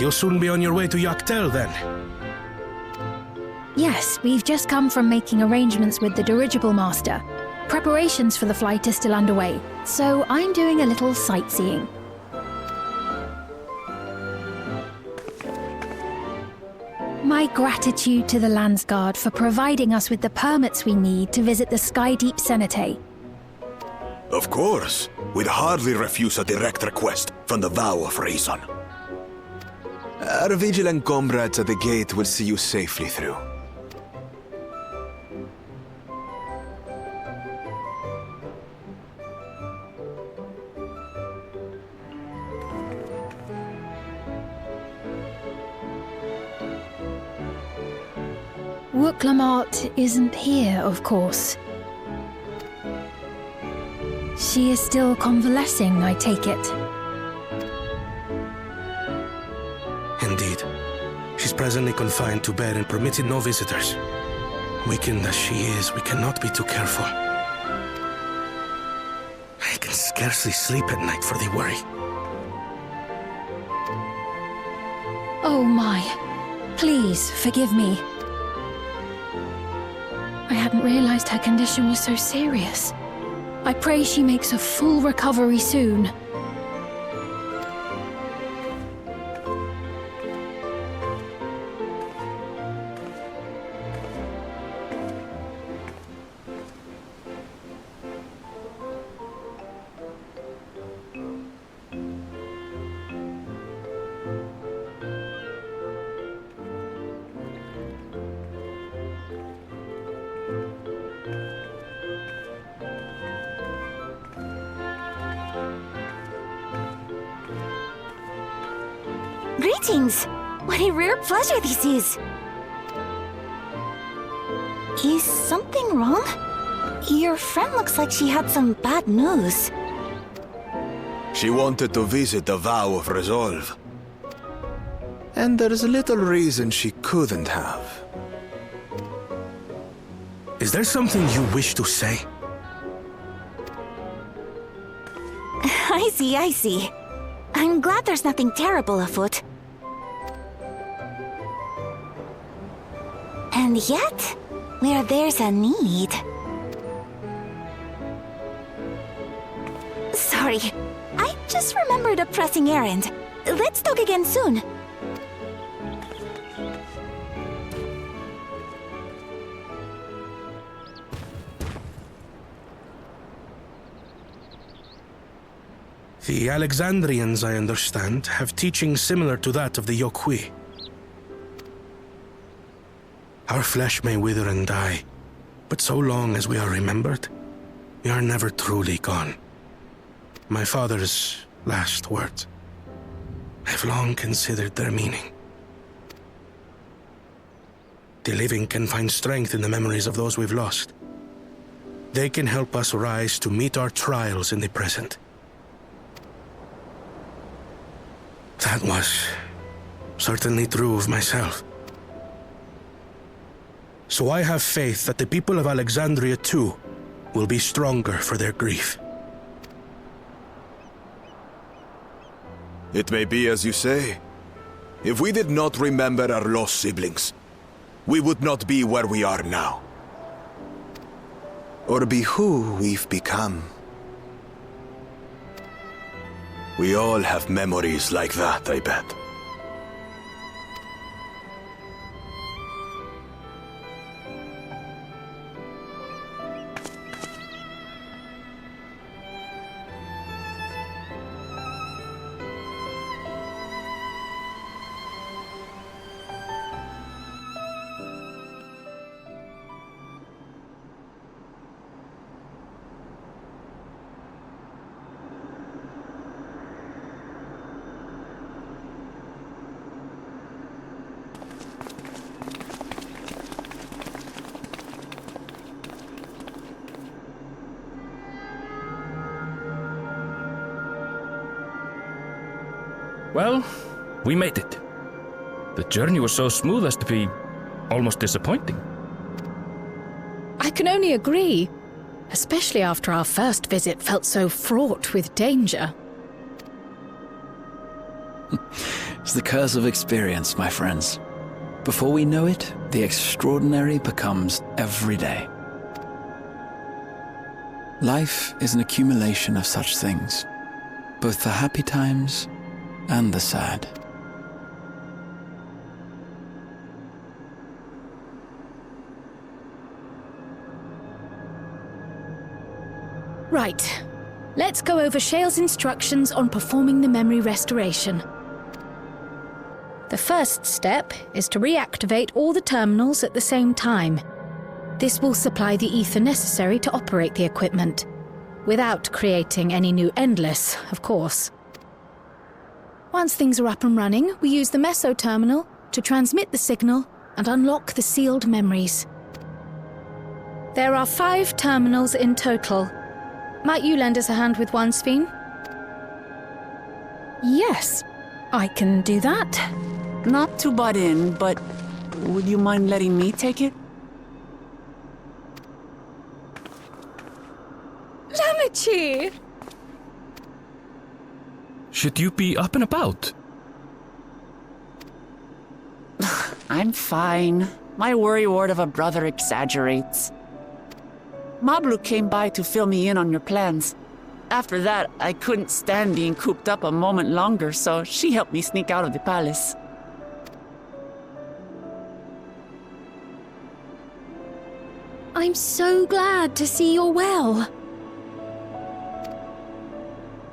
You'll soon be on your way to Yaktel, then? Yes, we've just come from making arrangements with the dirigible master. Preparations for the flight are still underway, so I'm doing a little sightseeing. My gratitude to the Landsguard for providing us with the permits we need to visit the Skydeep Cenotaph. Of course. We'd hardly refuse a direct request from the Vow of Reason. Our vigilant comrades at the gate will see you safely through. Wooklamart isn't here, of course. She is still convalescing, I take it. Indeed. She's presently confined to bed and permitted no visitors. Weakened as she is, we cannot be too careful. I can scarcely sleep at night for the worry. Oh my. Please, forgive me. I hadn't realized her condition was so serious. I pray she makes a full recovery soon. Greetings! What a rare pleasure this is! Is something wrong? Your friend looks like she had some bad news. She wanted to visit the Vow of Resolve. And there's little reason she couldn't have. Is there something you wish to say? I see. I'm glad there's nothing terrible afoot. And yet, where there's a need... Sorry, I just remembered a pressing errand. Let's talk again soon. The Alexandrians, I understand, have teaching similar to that of the Yokui. Our flesh may wither and die, but so long as we are remembered, we are never truly gone. My father's last words. I've long considered their meaning. The living can find strength in the memories of those we've lost. They can help us rise to meet our trials in the present. That was certainly true of myself. So I have faith that the people of Alexandria too will be stronger for their grief. It may be as you say. If we did not remember our lost siblings, we would not be where we are now. Or be who we've become. We all have memories like that, I bet. Well, we made it. The journey was so smooth as to be almost disappointing. I can only agree, especially after our first visit felt so fraught with danger. It's the curse of experience, my friends. Before we know it, the extraordinary becomes everyday. Life is an accumulation of such things, both the happy times and the sad. Right. Let's go over Shale's instructions on performing the memory restoration. The first step is to reactivate all the terminals at the same time. This will supply the ether necessary to operate the equipment, without creating any new Endless, of course. Once things are up and running, we use the Meso terminal to transmit the signal and unlock the sealed memories. There are 5 terminals in total. Might you lend us a hand with one, Sphene? Yes, I can do that. Not to butt in, but would you mind letting me take it? Lamichi! Should you be up and about? I'm fine. My worrywart of a brother exaggerates. Mablu came by to fill me in on your plans. After that, I couldn't stand being cooped up a moment longer, so she helped me sneak out of the palace. I'm so glad to see you're well.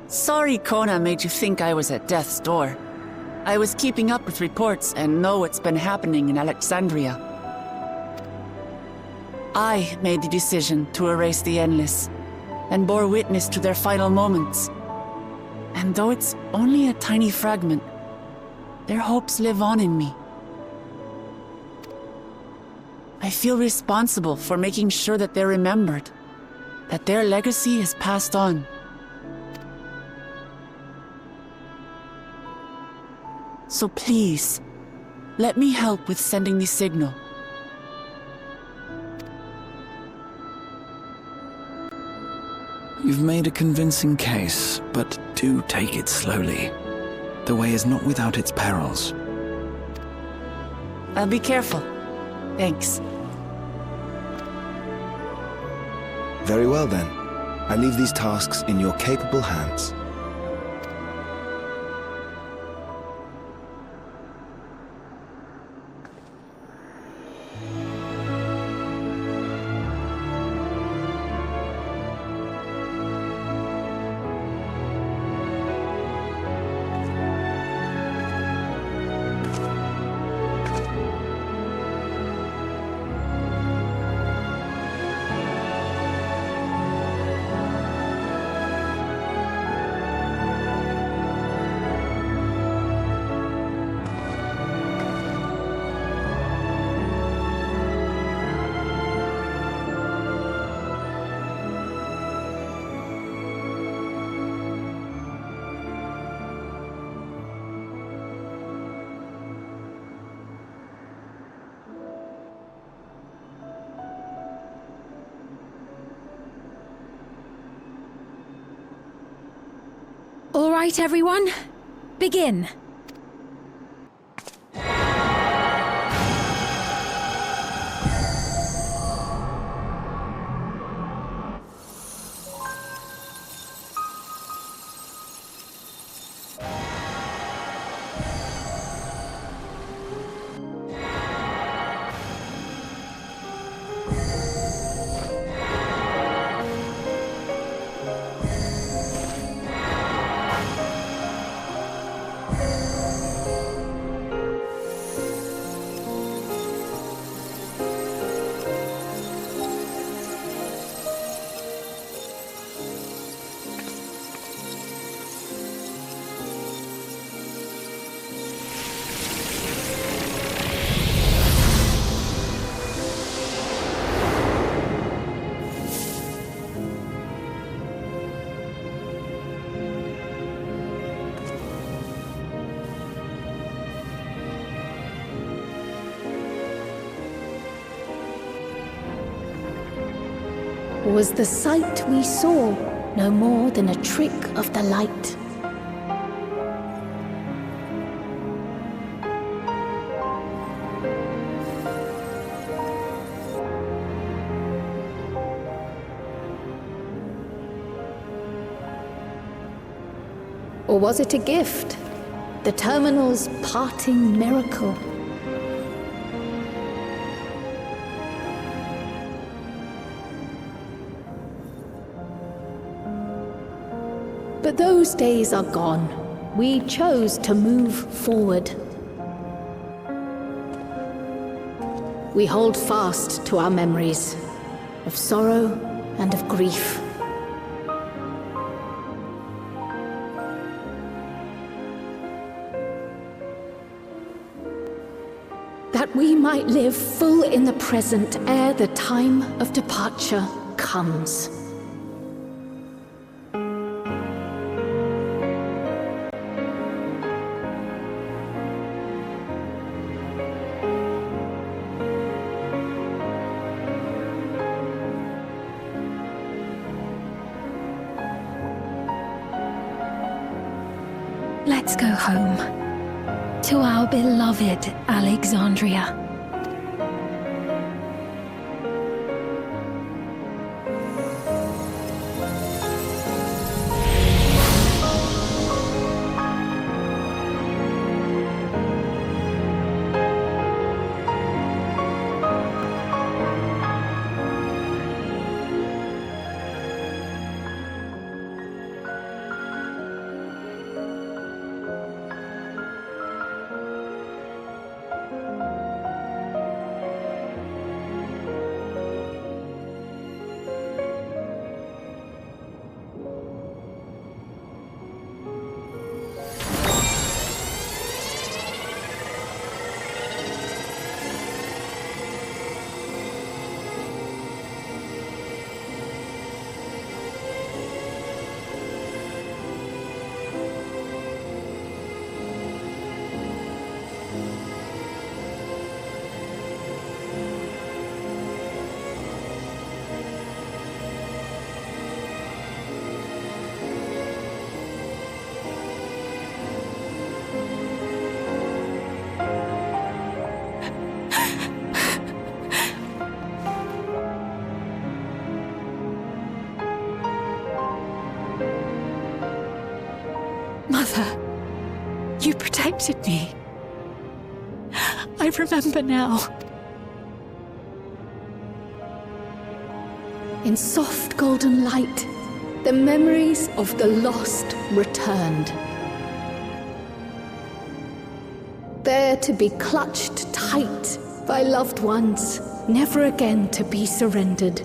Sorry Kona made you think I was at death's door. I was keeping up with reports and know what's been happening in Alexandria. I made the decision to erase the Endless, and bore witness to their final moments. And though it's only a tiny fragment, Their hopes live on in me. I feel responsible for making sure that they're remembered, that their legacy is passed on. So please, let me help with sending the signal. You've made a convincing case, but do take it slowly. The way is not without its perils. I'll be careful. Thanks. Very well then. I leave these tasks in your capable hands. All right, everyone. Begin. Was the sight we saw no more than a trick of the light? Or was it a gift? The terminal's parting miracle? But those days are gone. We chose to move forward. We hold fast to our memories of sorrow and of grief. That we might live full in the present ere the time of departure comes. Let's go home. To our beloved Alexandria. Mother, you protected me. I remember now. In soft golden light, the memories of the lost returned. There to be clutched tight by loved ones, never again to be surrendered.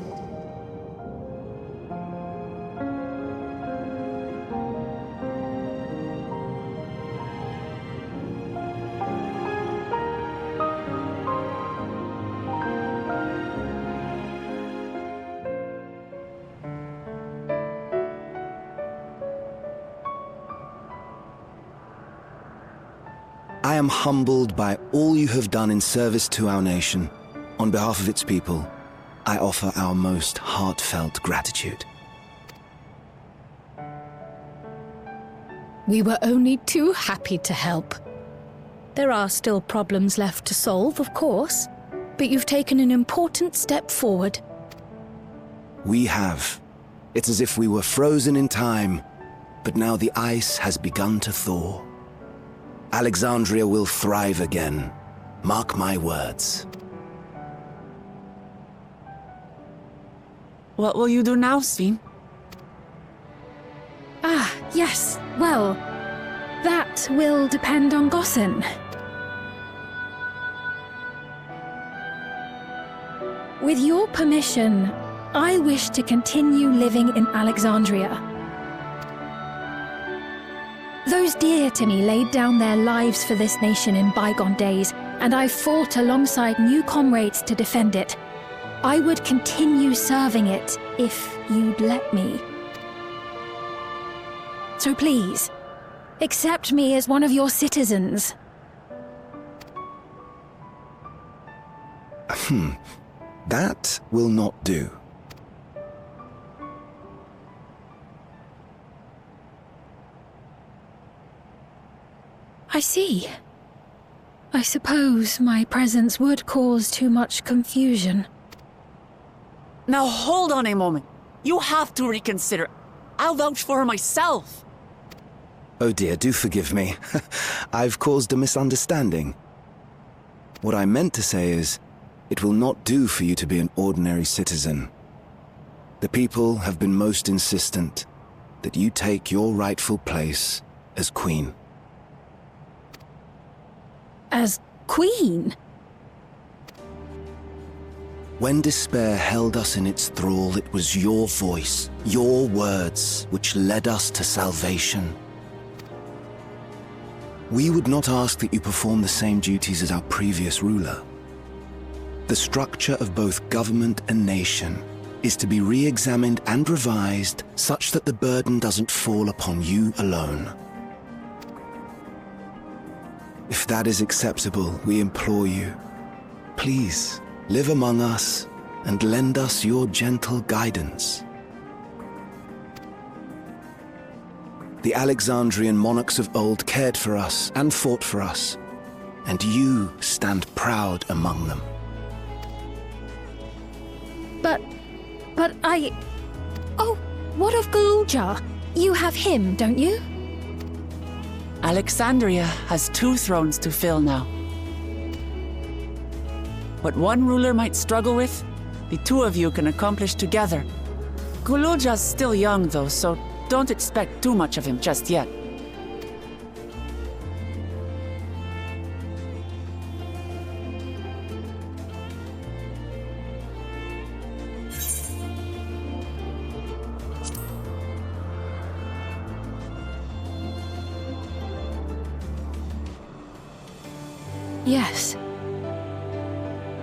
I am humbled by all you have done in service to our nation. On behalf of its people, I offer our most heartfelt gratitude. We were only too happy to help. There are still problems left to solve, of course, but you've taken an important step forward. We have. It's as if we were frozen in time, but now the ice has begun to thaw. Alexandria will thrive again. Mark my words. What will you do now, Sven? Ah, yes. Well, that will depend on Gossen. With your permission, I wish to continue living in Alexandria. Those dear to me laid down their lives for this nation in bygone days, and I fought alongside new comrades to defend it. I would continue serving it if you'd let me. So please, accept me as one of your citizens. That will not do. I see. I suppose my presence would cause too much confusion. Now hold on a moment. You have to reconsider. I'll vouch for her myself. Oh dear, do forgive me. I've caused a misunderstanding. What I meant to say is, it will not do for you to be an ordinary citizen. The people have been most insistent that you take your rightful place as queen. As queen? When despair held us in its thrall, it was your voice, your words, which led us to salvation. We would not ask that you perform the same duties as our previous ruler. The structure of both government and nation is to be re-examined and revised such that the burden doesn't fall upon you alone. If that is acceptable, we implore you, please live among us and lend us your gentle guidance. The Alexandrian monarchs of old cared for us and fought for us, and you stand proud among them. But I... Oh, what of Galulja? You have him, don't you? Alexandria has 2 thrones to fill now. What one ruler might struggle with, the 2 of you can accomplish together. Galulja's still young though, so don't expect too much of him just yet. Yes.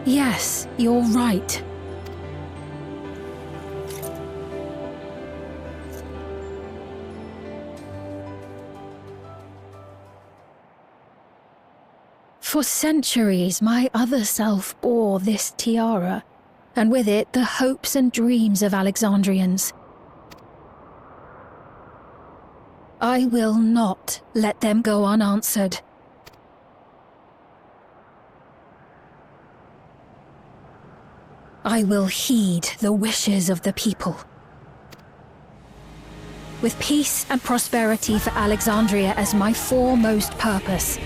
Yes, you're right. For centuries, my other self bore this tiara, and with it the hopes and dreams of Alexandrians. I will not let them go unanswered. I will heed the wishes of the people. with peace and prosperity for Alexandria as my foremost purpose.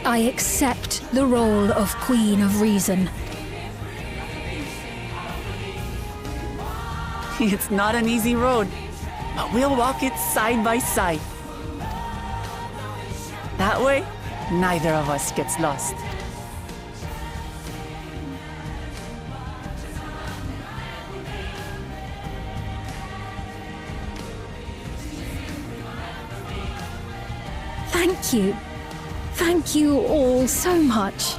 I accept the role of Queen of Reason. It's not an easy road, but we'll walk it side by side. That way, neither of us gets lost. Thank you. Thank you all so much.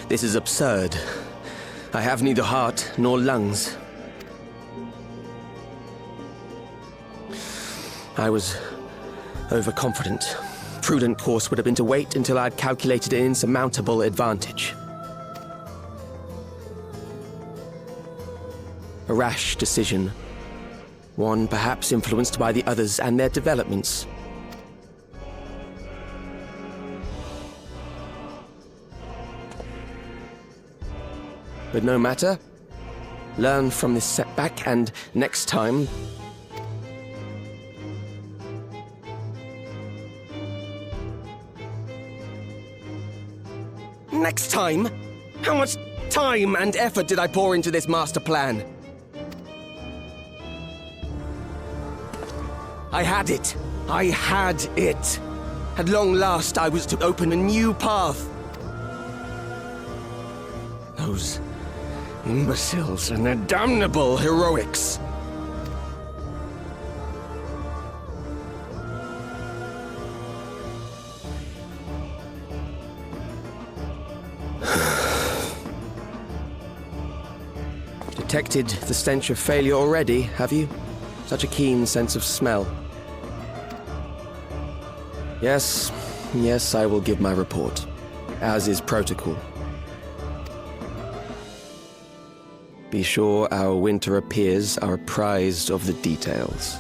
This is absurd. I have neither heart nor lungs. I was overconfident. Prudent course would have been to wait until I'd calculated an insurmountable advantage. A rash decision. One perhaps influenced by the others and their developments. But no matter. Learn from this setback, and next time... Next time? How much time and effort did I pour into this master plan? I had it. I had it. At long last, I was to open a new path. Those imbeciles and their damnable heroics. Detected the stench of failure already, have you? Such a keen sense of smell. Yes, I will give my report, as is protocol. Be sure our winter peers are apprised of the details.